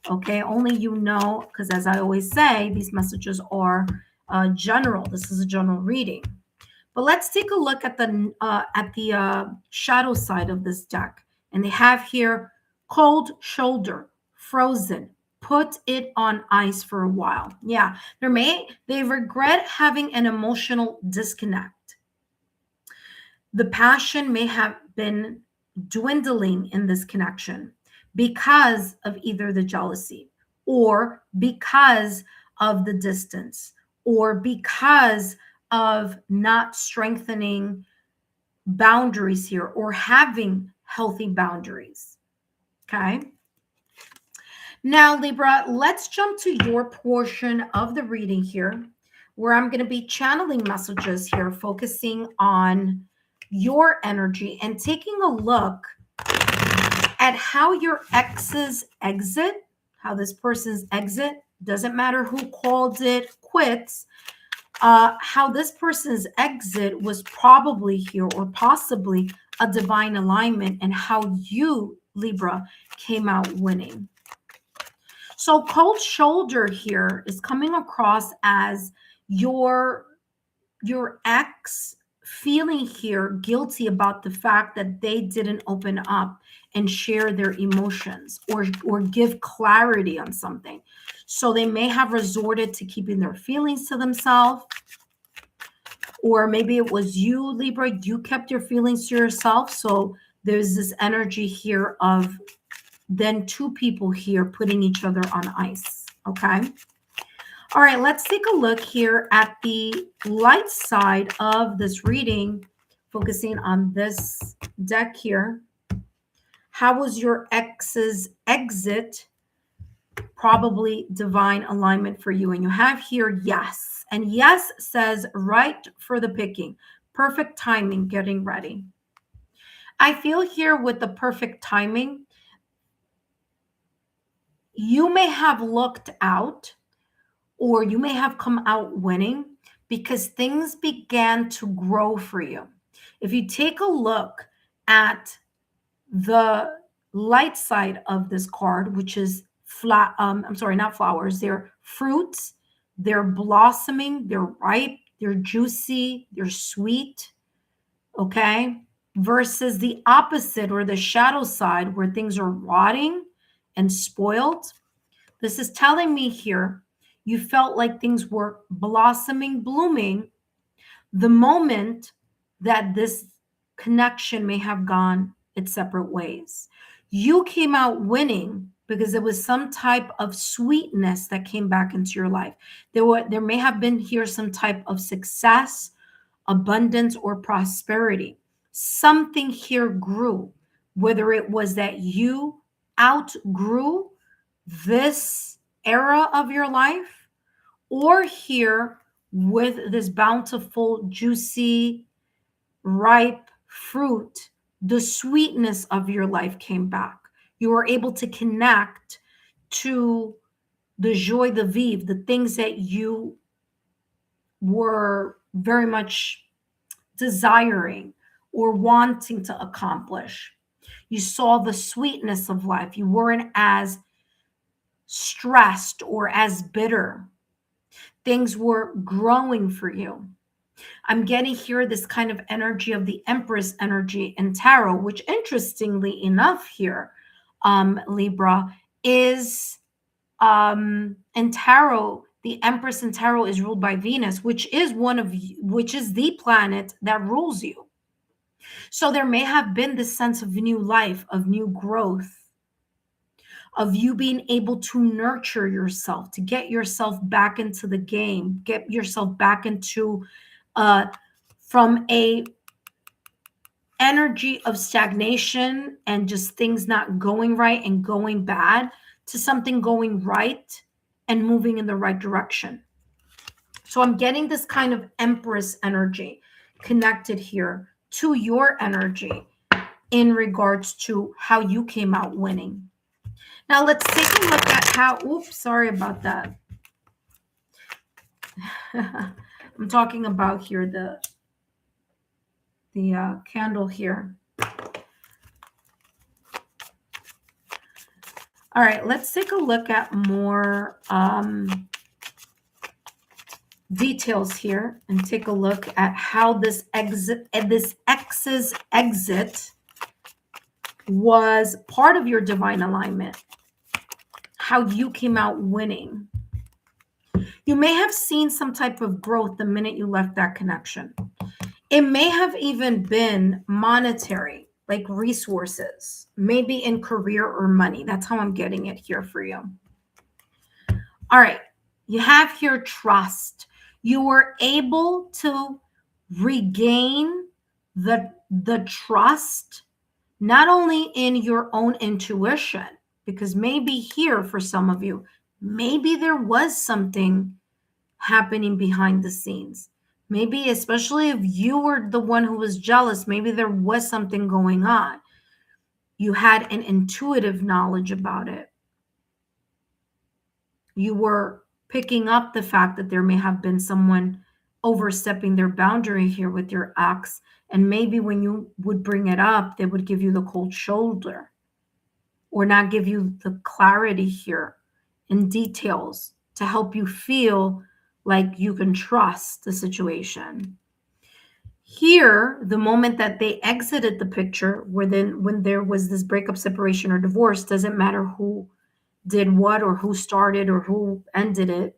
[SPEAKER 1] Okay, only you know, because as I always say, these messages are general. This is a general reading. But let's take a look at the shadow side of this deck. And they have here cold shoulder, frozen, put it on ice for a while. Yeah, they regret having an emotional disconnect. The passion may have been dwindling in this connection because of either the jealousy or because of the distance or because of not strengthening boundaries here or having healthy boundaries. Okay. Now, Libra, let's jump to your portion of the reading here, where I'm going to be channeling messages here, focusing on your energy and taking a look at how your ex's exit, how this person's exit, doesn't matter who called it quits, how this person's exit was probably here or possibly a divine alignment, and how you, Libra, came out winning. So cold shoulder here is coming across as your ex feeling here guilty about the fact that they didn't open up and share their emotions or give clarity on something. So they may have resorted to keeping their feelings to themselves. Or maybe it was you, Libra, you kept your feelings to yourself. So there's this energy here of then two people here putting each other on ice. Okay. All right, let's take a look here at the light side of this reading, focusing on this deck here. How was your ex's exit? Probably divine alignment for you. And you have here yes. And yes says right for the picking. Perfect timing, getting ready. I feel here with the perfect timing, you may have looked out or you may have come out winning because things began to grow for you. If you take a look at the light side of this card, which is flat, I'm sorry, not flowers, they're fruits, they're blossoming, they're ripe, they're juicy, they're sweet, okay? Versus the opposite or the shadow side where things are rotting and spoiled. This is telling me here you felt like things were blossoming, blooming the moment that this connection may have gone its separate ways. You came out winning because there was some type of sweetness that came back into your life. There may have been here some type of success, abundance, or prosperity. Something here grew, whether it was that you outgrew this era of your life, or here with this bountiful, juicy, ripe fruit, the sweetness of your life came back. You were able to connect to the joie de vivre, the things that you were very much desiring or wanting to accomplish. You saw the sweetness of life. You weren't as stressed or as bitter. Things were growing for you. I'm getting here this kind of energy of the Empress energy in tarot, which interestingly enough here, Libra, is in tarot, the Empress in tarot is ruled by Venus, which is which is the planet that rules you. So there may have been this sense of new life, of new growth, of you being able to nurture yourself, to get yourself back into the game, get yourself back into from a energy of stagnation and just things not going right and going bad to something going right and moving in the right direction. So I'm getting this kind of Empress energy connected here to your energy in regards to how you came out winning. Now let's take a look at how, oops, sorry about that. I'm talking about here the candle here. All right, let's take a look at more details here and take a look at how this ex's exit was part of your divine alignment, how you came out winning. You may have seen some type of growth the minute you left that connection. It may have even been monetary, like resources, maybe in career or money. That's how I'm getting it here for you. All right, you have here trust. You were able to regain the trust, not only in your own intuition, because maybe here for some of you, maybe there was something happening behind the scenes. Maybe, especially if you were the one who was jealous, maybe there was something going on. You had an intuitive knowledge about it. You were picking up the fact that there may have been someone overstepping their boundary here with your ex. And maybe when you would bring it up, they would give you the cold shoulder or not give you the clarity here in details to help you feel like you can trust the situation. Here, the moment that they exited the picture, when there was this breakup, separation, or divorce, doesn't matter who did what or who started or who ended it.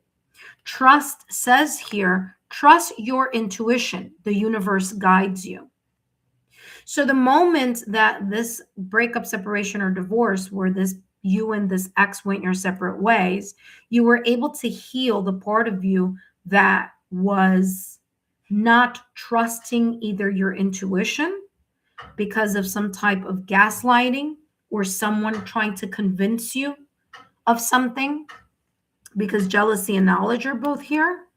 [SPEAKER 1] Trust says here, trust your intuition. The universe guides you. So the moment that this breakup, separation, or divorce, where this you and this ex went your separate ways, you were able to heal the part of you that was not trusting either your intuition because of some type of gaslighting or someone trying to convince you of something, because jealousy and knowledge are both here.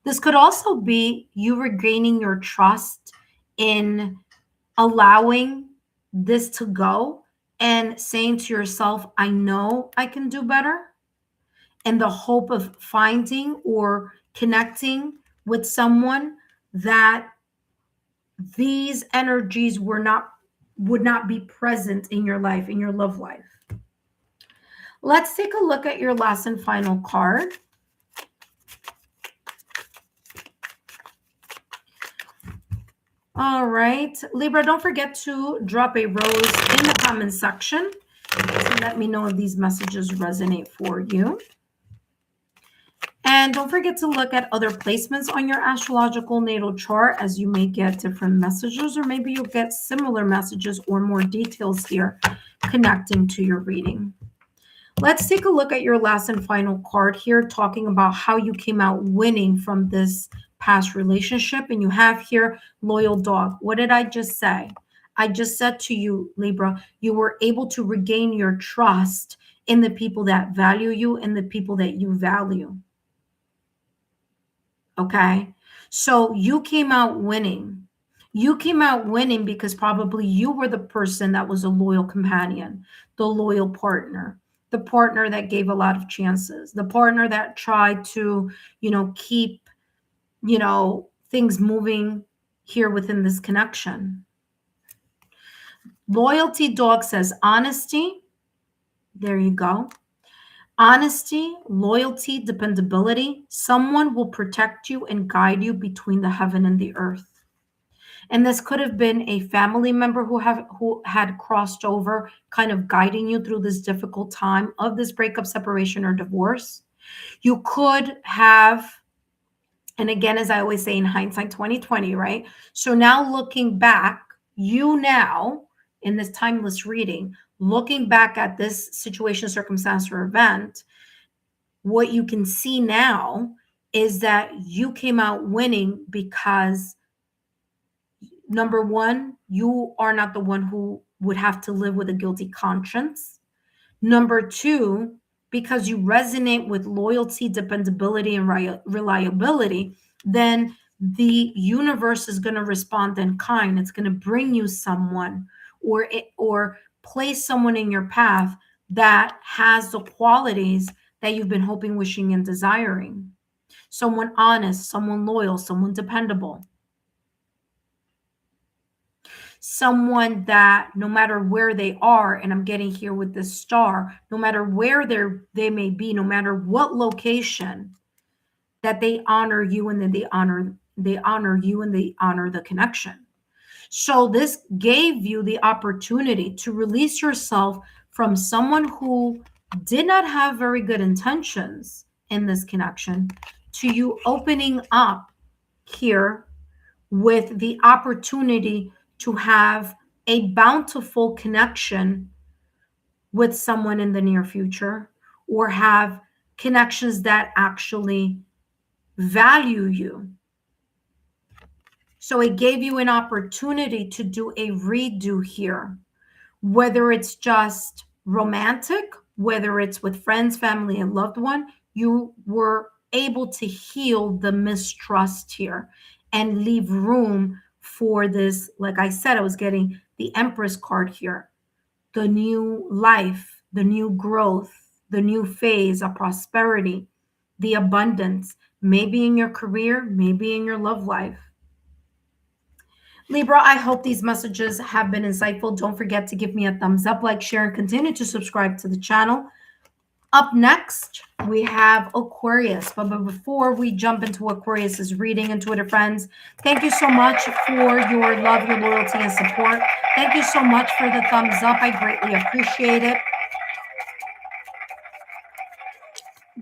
[SPEAKER 1] This could also be you regaining your trust in allowing this to go and saying to yourself, I know I can do better, in the hope of finding or connecting with someone that these energies would not be present in your life, in your love life. Let's take a look at your last and final card. All right, Libra, don't forget to drop a rose in the comment section to let me know if these messages resonate for you. And don't forget to look at other placements on your astrological natal chart, as you may get different messages, or maybe you'll get similar messages or more details here connecting to your reading. Let's take a look at your last and final card here, talking about how you came out winning from this past relationship. And you have here loyal dog. What did I just say? I just said to you, Libra, you were able to regain your trust in the people that value you and the people that you value. Okay. So you came out winning. You came out winning because probably you were the person that was a loyal companion, the loyal partner, the partner that gave a lot of chances, the partner that tried to, keep, things moving here within this connection. Loyalty dog says honesty. There you go. Honesty, loyalty, dependability. Someone will protect you and guide you between the heaven and the earth. And this could have been a family member who had crossed over, kind of guiding you through this difficult time of this breakup, separation, or divorce. You could have, and again, as I always say, in hindsight 2020, right? So now looking back, you now, in this timeless reading, looking back at this situation, circumstance, or event, what you can see now is that you came out winning because, number one, you are not the one who would have to live with a guilty conscience. Number two, because you resonate with loyalty, dependability, and reliability, then the universe is going to respond in kind. It's going to bring you someone or place someone in your path that has the qualities that you've been hoping, wishing, and desiring. Someone honest, someone loyal, someone dependable. Someone that no matter where they are, and I'm getting here with this star, no matter where they may be, no matter what location, that they honor you and then they honor you and they honor the connection. So this gave you the opportunity to release yourself from someone who did not have very good intentions in this connection, to you opening up here with the opportunity to have a bountiful connection with someone in the near future, or have connections that actually value you. So it gave you an opportunity to do a redo here, whether it's just romantic, whether it's with friends, family, and loved one. You were able to heal the mistrust here and leave room for this. Like I said, I was getting the Empress card here, the new life, the new growth, the new phase of prosperity, the abundance, maybe in your career, maybe in your love life. Libra, I hope these messages have been insightful. Don't forget to give me a thumbs up, like, share, and continue to subscribe to the channel. Up next, we have Aquarius. But before we jump into Aquarius's reading and Twitter friends, thank you so much for your love, your loyalty, and support. Thank you so much for the thumbs up. I greatly appreciate it.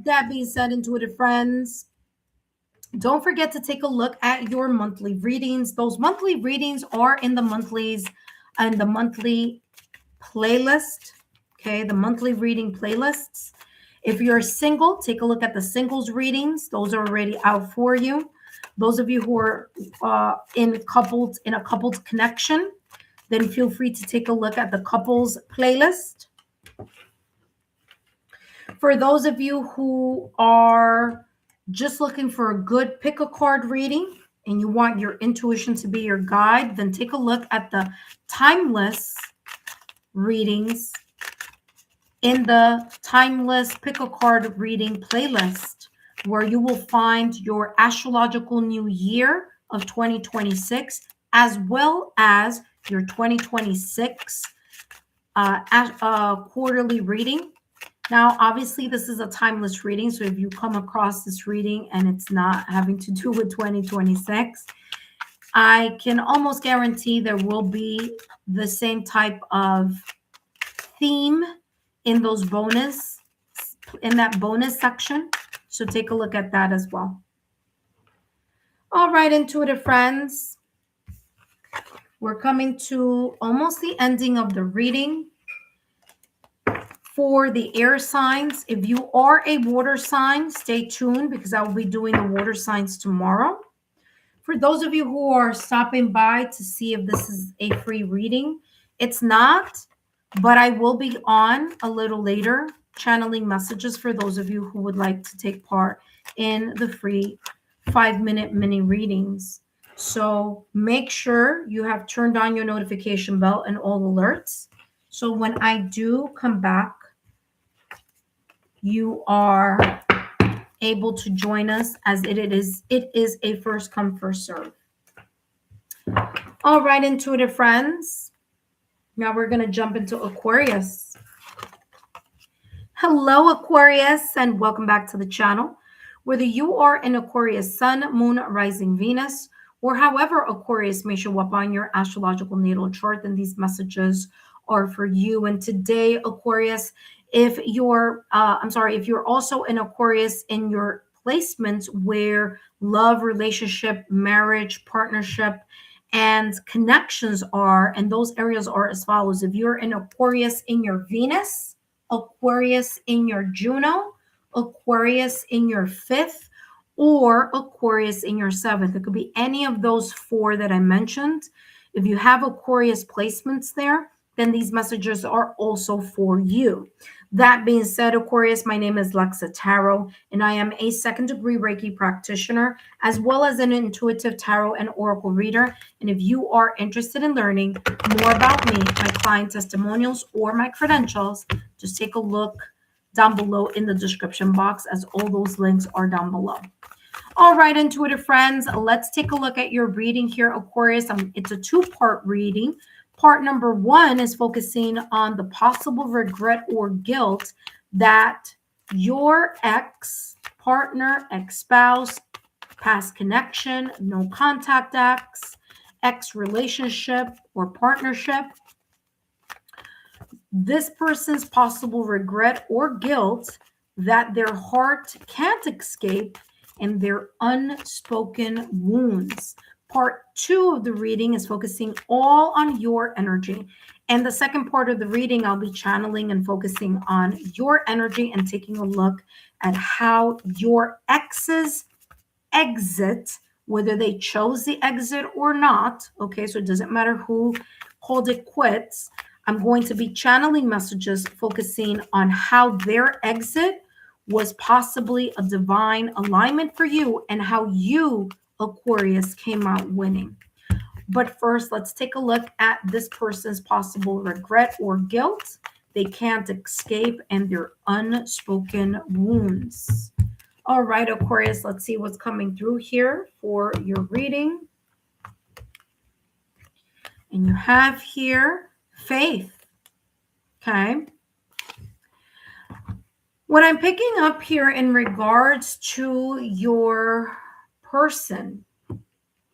[SPEAKER 1] That being said, Intuitive friends, don't forget to take a look at your monthly readings. Those monthly readings are in the monthly playlist. Okay, the monthly reading playlists. If you're single, take a look at the singles readings. Those are already out for you. Those of you who are in a coupled connection, then feel free to take a look at the couples playlist. For those of you who are just looking for a good pick a card reading and you want your intuition to be your guide, then take a look at the timeless readings in the Timeless Pick a Card reading playlist, where you will find your astrological new year of 2026, as well as your 2026 quarterly reading. Now, obviously, this is a timeless reading, so if you come across this reading and it's not having to do with 2026, I can almost guarantee there will be the same type of theme in that bonus section. So take a look at that as well. All right, intuitive friends, we're coming to almost the ending of the reading. For the air signs, if you are a water sign, stay tuned because I will be doing the water signs tomorrow. For those of you who are stopping by to see if this is a free reading, it's not, but I will be on a little later channeling messages for those of you who would like to take part in the free 5-minute mini readings. So make sure you have turned on your notification bell and all alerts. So when I do come back, you are able to join us, as it is a first come, first serve. All right, intuitive friends. Now we're going to jump into Aquarius. Hello, Aquarius, and welcome back to the channel. Whether you are an Aquarius sun, moon, rising, Venus, or however Aquarius may show up on your astrological natal chart, then these messages are for you. And today, Aquarius, if you're also an Aquarius in your placements where love, relationship, marriage, partnership, and connections are, and those areas are as follows. If you're an Aquarius in your Venus, Aquarius in your Juno, Aquarius in your 5th, or Aquarius in your 7th. It could be any of those 4 that I mentioned. If you have Aquarius placements there, then these messages are also for you. That being said, Aquarius, my name is Lexa Tarot, and I am a 2nd-degree Reiki practitioner, as well as an intuitive tarot and oracle reader. And if you are interested in learning more about me, my client testimonials, or my credentials, just take a look down below in the description box, as all those links are down below. All right, intuitive friends, let's take a look at your reading here, Aquarius. It's a 2-part reading. Part number 1 is focusing on the possible regret or guilt that your ex, partner, ex-spouse, past connection, no contact ex relationship or partnership, this person's possible regret or guilt that their heart can't escape and their unspoken wounds. Part 2 of the reading is focusing all on your energy. And the second part of the reading, I'll be channeling and focusing on your energy and taking a look at how your ex's exit, whether they chose the exit or not, okay, so it doesn't matter who called it quits. I'm going to be channeling messages focusing on how their exit was possibly a divine alignment for you and how you, Aquarius, came out winning. But first, let's take a look at this person's possible regret or guilt they can't escape and their unspoken wounds. All right, Aquarius, let's see what's coming through here for your reading. And you have here faith. Okay. What I'm picking up here in regards to your person,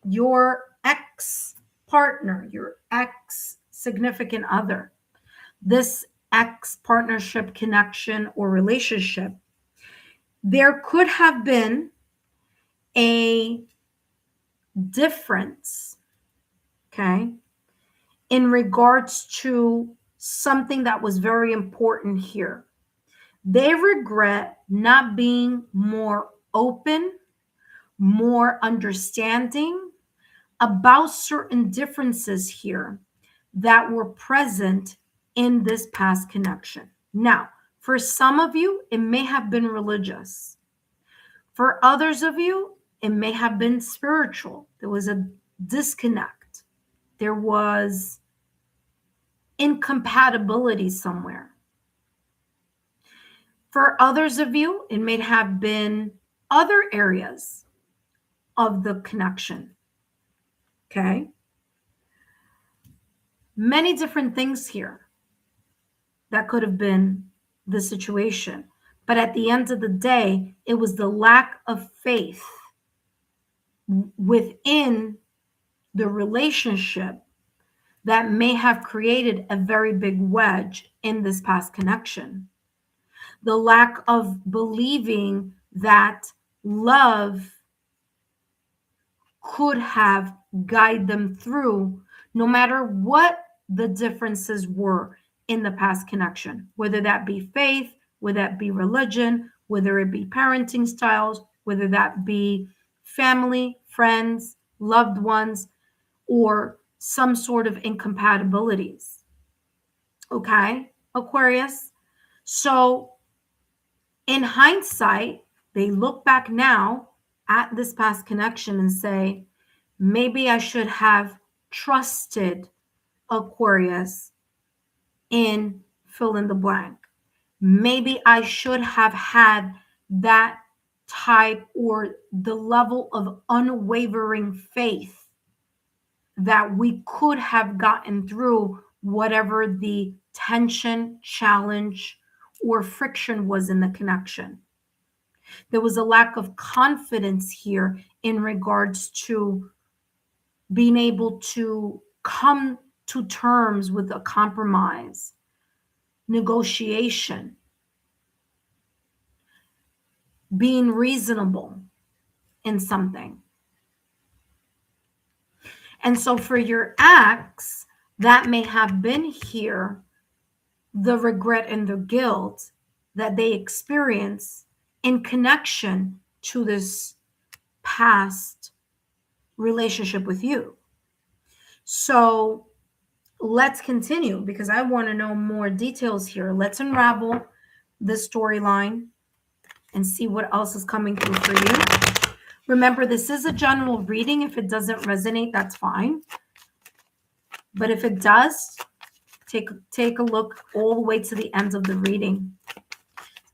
[SPEAKER 1] your ex-partner, your ex-significant other, this ex-partnership, connection, or relationship, there could have been a difference, okay, in regards to something that was very important here. They regret not being more open, more understanding about certain differences here that were present in this past connection. Now, for some of you, it may have been religious. For others of you, it may have been spiritual. There was a disconnect. There was incompatibility somewhere. For others of you, it may have been other areas of the connection. Okay? Many different things here that could have been the situation. But at the end of the day, it was the lack of faith within the relationship that may have created a very big wedge in this past connection. The lack of believing that love could have guided them through no matter what the differences were in the past connection, whether that be faith, whether that be religion, whether it be parenting styles, whether that be family, friends, loved ones, or some sort of incompatibilities. Okay, Aquarius? So, in hindsight, they look back now at this past connection and say, maybe I should have trusted Aquarius in fill in the blank. Maybe I should have had that type or the level of unwavering faith that we could have gotten through whatever the tension, challenge, or friction was in the connection. There was a lack of confidence here in regards to being able to come to terms with a compromise, negotiation, being reasonable in something. And so for your ex, that may have been here the regret and the guilt that they experience in connection to this past relationship with you. So let's continue because I want to know more details here. Let's unravel the storyline and see what else is coming through for you. Remember, this is a general reading. If it doesn't resonate, that's fine. But if it does, take a look all the way to the end of the reading.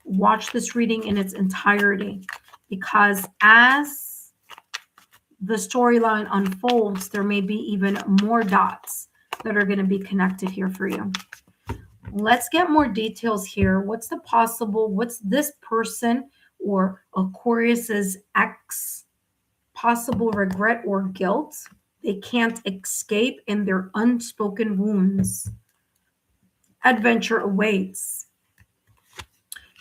[SPEAKER 1] Watch this reading in its entirety, because as the storyline unfolds, there may be even more dots that are going to be connected here for you. Let's get more details here. What's this person or Aquarius's ex possible regret or guilt they can't escape in their unspoken wounds? Adventure awaits.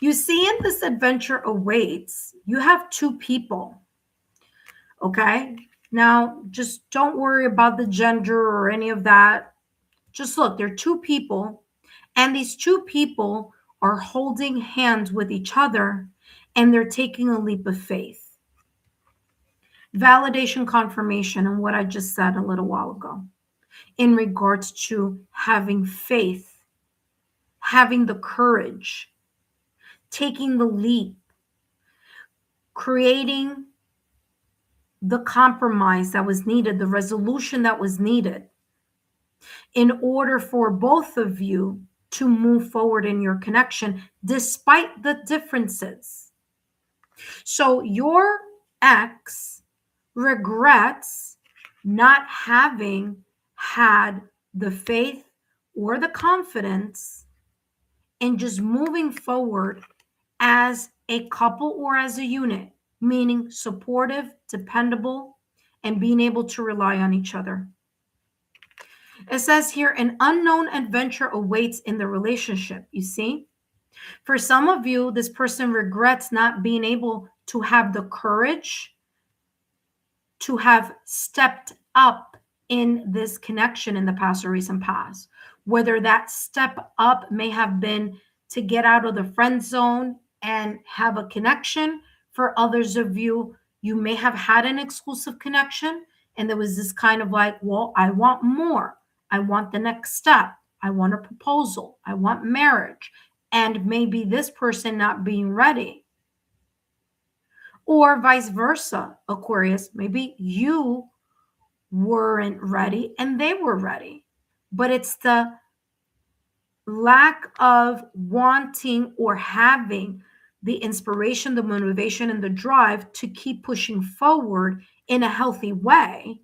[SPEAKER 1] You see, in this adventure awaits, you have two people. Okay? Now, just don't worry about the gender or any of that. Just look, there are two people, and these two people are holding hands with each other, and they're taking a leap of faith. Validation, confirmation, and what I just said a little while ago in regards to having faith, having the courage, taking the leap, creating the compromise that was needed, the resolution that was needed in order for both of you to move forward in your connection despite the differences. So your ex regrets not having had the faith or the confidence in just moving forward as a couple or as a unit, meaning supportive, dependable, and being able to rely on each other. It says here, an unknown adventure awaits in the relationship. You see, for some of you, this person regrets not being able to have the courage to have stepped up in this connection in the past or recent past. Whether that step up may have been to get out of the friend zone and have a connection. For others of you, you may have had an exclusive connection, and there was this kind of like, well, I want more. I want the next step. I want a proposal. I want marriage. And maybe this person not being ready. Or vice versa, Aquarius. Maybe you weren't ready and they were ready. But it's the lack of wanting or having the inspiration, the motivation, and the drive to keep pushing forward in a healthy way,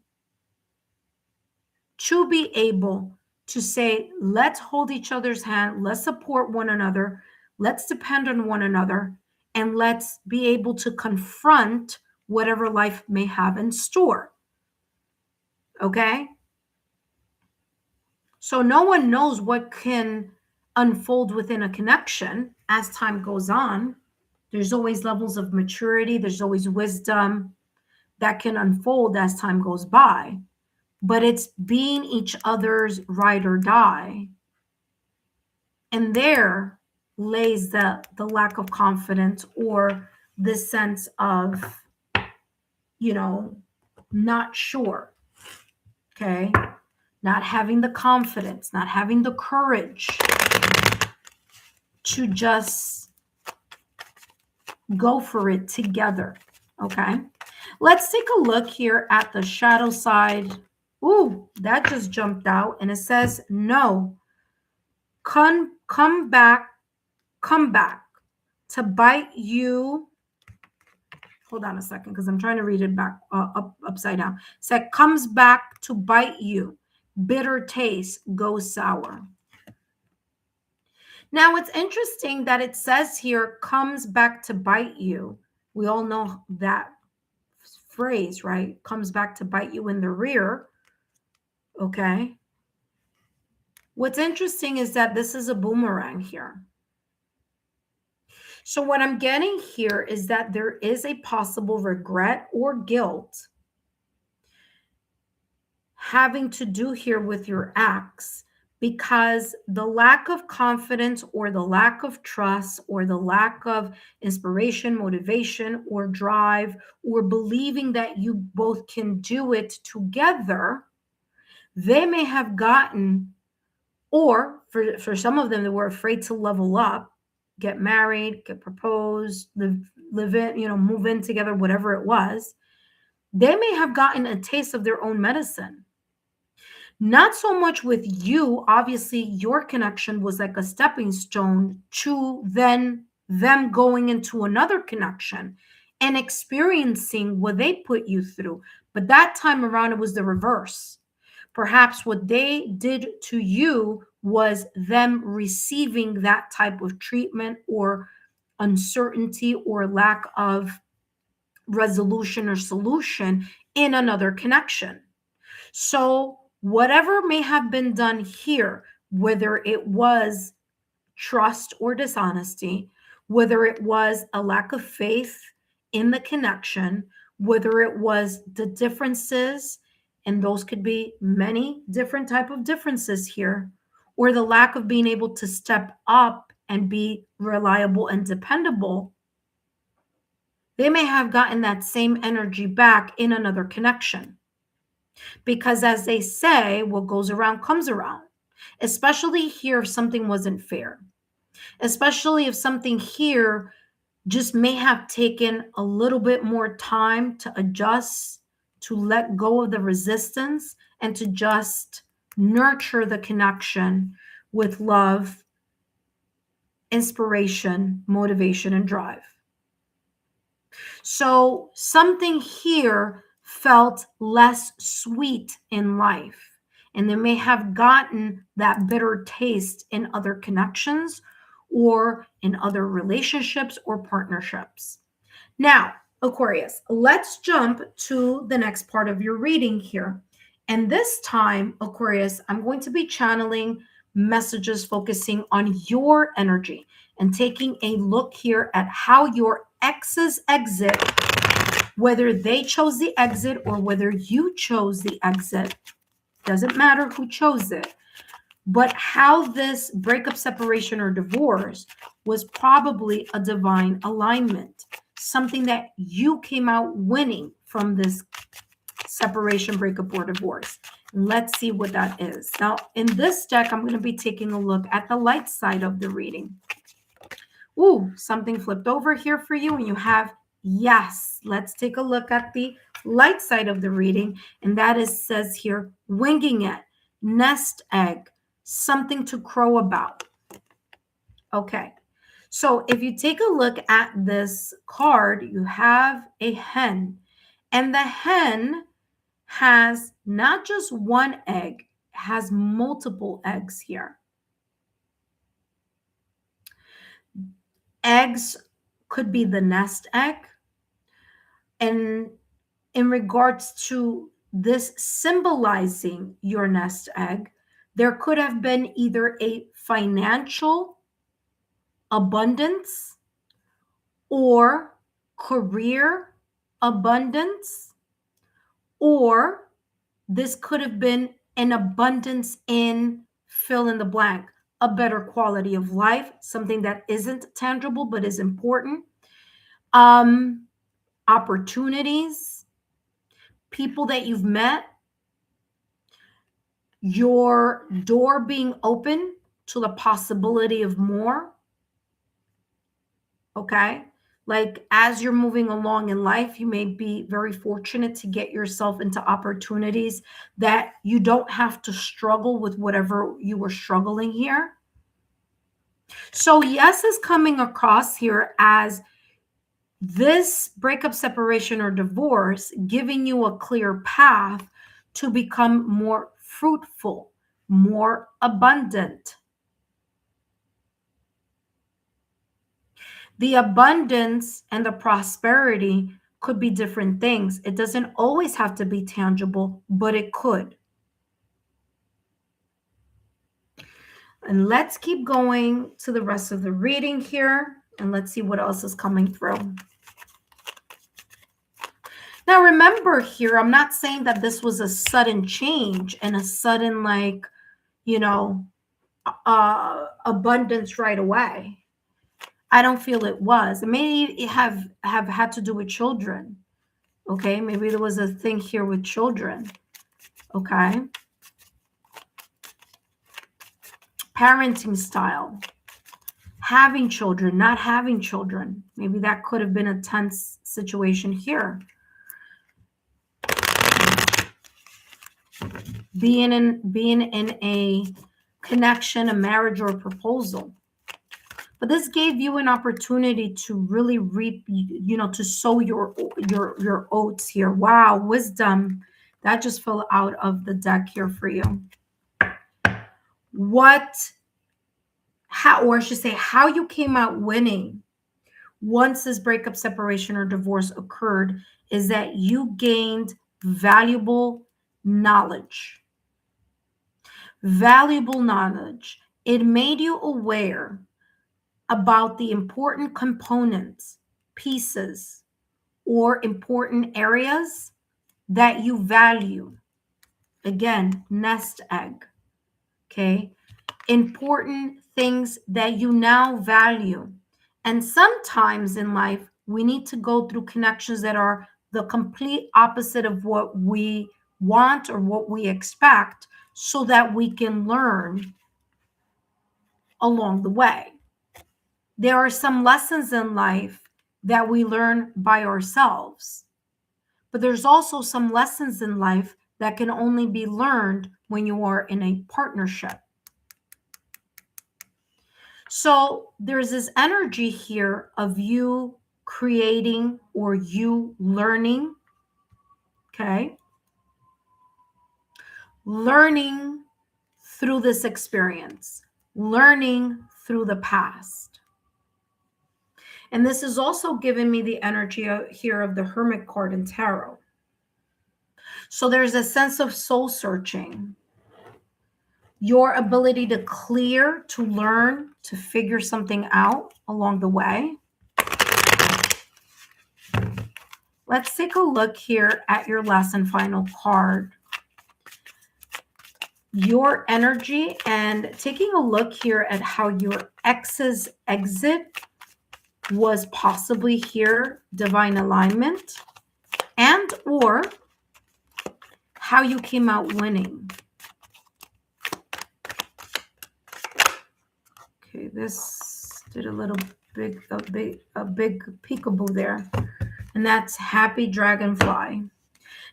[SPEAKER 1] to be able to say, let's hold each other's hand, let's support one another, let's depend on one another, and let's be able to confront whatever life may have in store. Okay? So no one knows what can unfold within a connection as time goes on. There's always levels of maturity, there's always wisdom that can unfold as time goes by. But it's being each other's ride or die. And there lays the lack of confidence or this sense of, not sure. Okay. Not having the confidence, not having the courage to just go for it together. Okay. Let's take a look here at the shadow side. Ooh, that just jumped out and it says, no, come back to bite you. Hold on a second, because I'm trying to read it back upside down. It said, comes back to bite you. Bitter taste goes sour. Now, it's interesting that it says here, comes back to bite you. We all know that phrase, right? Comes back to bite you in the rear. Okay. What's interesting is that this is a boomerang here. So what I'm getting here is that there is a possible regret or guilt having to do here with your ex, because the lack of confidence or the lack of trust or the lack of inspiration, motivation, or drive, or believing that you both can do it together, they may have gotten, or for some of them, they were afraid to level up, get married, get proposed, live in, move in together, whatever it was. They may have gotten a taste of their own medicine. Not so much with you. Obviously, your connection was like a stepping stone to then them going into another connection and experiencing what they put you through. But that time around, it was the reverse. Perhaps what they did to you was them receiving that type of treatment or uncertainty or lack of resolution or solution in another connection. So whatever may have been done here, whether it was trust or dishonesty, whether it was a lack of faith in the connection, whether it was the differences, and those could be many different type of differences here, or the lack of being able to step up and be reliable and dependable, they may have gotten that same energy back in another connection. Because as they say, what goes around comes around, especially here if something wasn't fair, especially if something here just may have taken a little bit more time to adjust, to let go of the resistance, and to just nurture the connection with love, inspiration, motivation, and drive. So something here felt less sweet in life, and they may have gotten that bitter taste in other connections or in other relationships or partnerships. Now, Aquarius, let's jump to the next part of your reading here. And this time, Aquarius, I'm going to be channeling messages focusing on your energy and taking a look here at how your ex's exit, whether they chose the exit or whether you chose the exit, doesn't matter who chose it, but how this breakup, separation, or divorce was probably a divine alignment, something that you came out winning from this separation, breakup, or divorce. Let's see what that is. Now, in this deck, I'm going to be taking a look at the light side of the reading. Ooh, something flipped over here for you, and you have yes. Let's take a look at the light side of the reading, and that is says here, winging it, nest egg, something to crow about. Okay. So if you take a look at this card, you have a hen, and the hen has not just one egg, has multiple eggs here. Eggs could be the nest egg. And in regards to this symbolizing your nest egg, there could have been either a financial abundance or career abundance, or this could have been an abundance in fill in the blank, a better quality of life, something that isn't tangible but is important, um, opportunities, people that you've met, your door being open to the possibility of more. Okay. Like as you're moving along in life, you may be very fortunate to get yourself into opportunities that you don't have to struggle with whatever you were struggling here. So, yes is coming across here as this breakup, separation, or divorce giving you a clear path to become more fruitful, more abundant. The abundance and the prosperity could be different things. It doesn't always have to be tangible, but it could. And let's keep going to the rest of the reading here, and let's see what else is coming through. Now, remember here, I'm not saying that this was a sudden change and a sudden, like, abundance right away. I don't feel it was. It may have had to do with children. Okay, maybe there was a thing here with children. Okay. Parenting style. Having children, not having children. Maybe that could have been a tense situation here. Being in a connection, a marriage, or a proposal. But this gave you an opportunity to really reap, to sow your oats here. Wow, wisdom. That just fell out of the deck here for you. How you came out winning once this breakup, separation, or divorce occurred is that you gained valuable knowledge. Valuable knowledge. It made you aware about the important components, pieces, or important areas that you value. Again, nest egg. Okay. Important things that you now value. And sometimes in life, we need to go through connections that are the complete opposite of what we want or what we expect so that we can learn along the way. There are some lessons in life that we learn by ourselves, but there's also some lessons in life that can only be learned when you are in a partnership. So there's this energy here of you creating or you learning, okay? Learning through this experience, learning through the past. And this is also giving me the energy here of the Hermit card in Tarot. So there's a sense of soul searching. Your ability to clear, to learn, to figure something out along the way. Let's take a look here at your last and final card. Your energy, and taking a look here at how your ex's exit was possibly here, divine alignment, and or how you came out winning. Okay, this did a big peekaboo there, and that's happy dragonfly.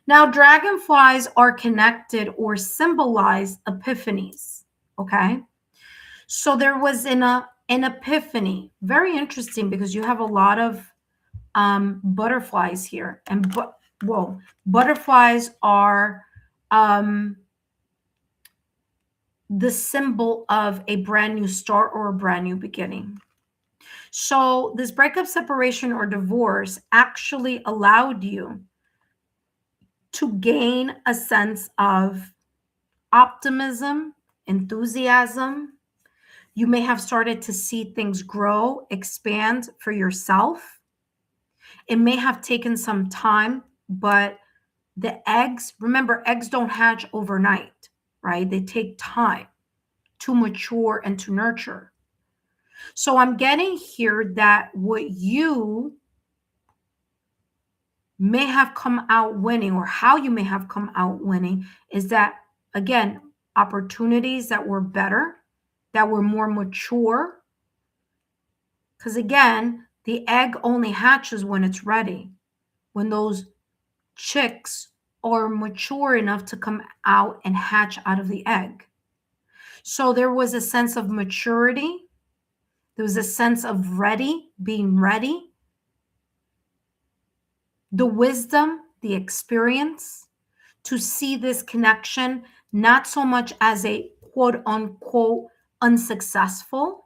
[SPEAKER 1] Now, dragonflies are connected or symbolize epiphanies. Okay, so there was An epiphany. Very interesting because you have a lot of butterflies here. And whoa, butterflies are the symbol of a brand new start or a brand new beginning. So this breakup, separation, or divorce actually allowed you to gain a sense of optimism, enthusiasm. You may have started to see things grow, expand for yourself. It may have taken some time, but the eggs, remember, eggs don't hatch overnight, right? They take time to mature and to nurture. So I'm getting here that what you may have come out winning, or how you may have come out winning, is that, again, opportunities that were better, that were more mature. Because again, the egg only hatches when it's ready, when those chicks are mature enough to come out and hatch out of the egg. So there was a sense of maturity. There was a sense of ready, being ready, the wisdom, the experience to see this connection, not so much as a quote unquote unsuccessful,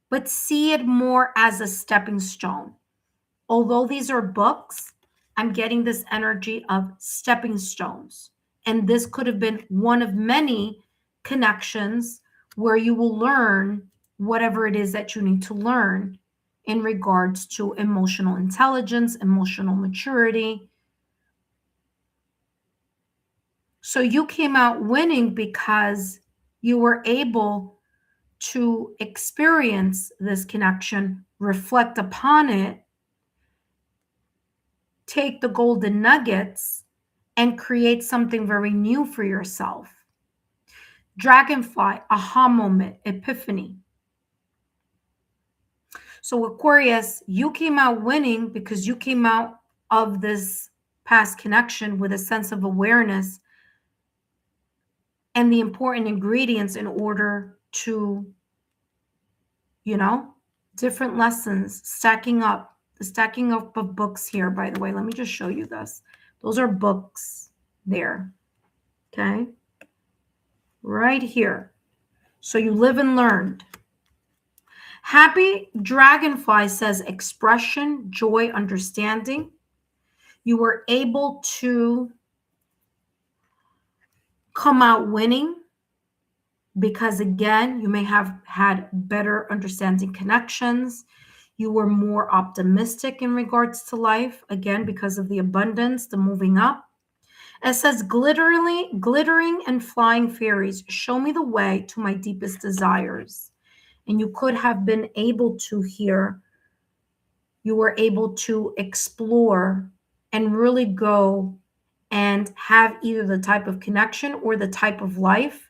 [SPEAKER 1] but see it more as a stepping stone. Although these are books, I'm getting this energy of stepping stones. And this could have been one of many connections where you will learn whatever it is that you need to learn in regards to emotional intelligence, emotional maturity. So you came out winning because you were able to experience this connection, reflect upon it, take the golden nuggets, and create something very new for yourself. Dragonfly, aha moment, epiphany. So Aquarius, you came out winning because you came out of this past connection with a sense of awareness and the important ingredients in order to, different lessons, stacking up, the stacking up of books here, by the way. Let me just show you this. Those are books there, okay? Right here. So you live and learned. Happy Dragonfly says expression, joy, understanding. You were able to come out winning because, again, you may have had better understanding connections. You were more optimistic in regards to life, again, because of the abundance, the moving up. It says, glittering and flying fairies, show me the way to my deepest desires. And you could have been able to hear, you were able to explore and really go and have either the type of connection or the type of life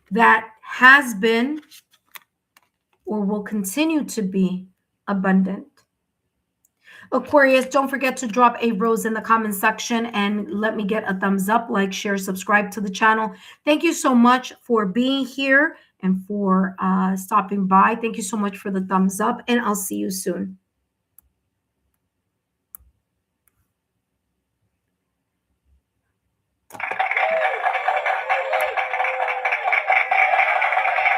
[SPEAKER 1] that has been or will continue to be abundant. Aquarius, don't forget to drop a rose in the comment section and let me get a thumbs up, like, share, subscribe to the channel. Thank you so much for being here and for stopping by. Thank you so much for the thumbs up, and I'll see you soon.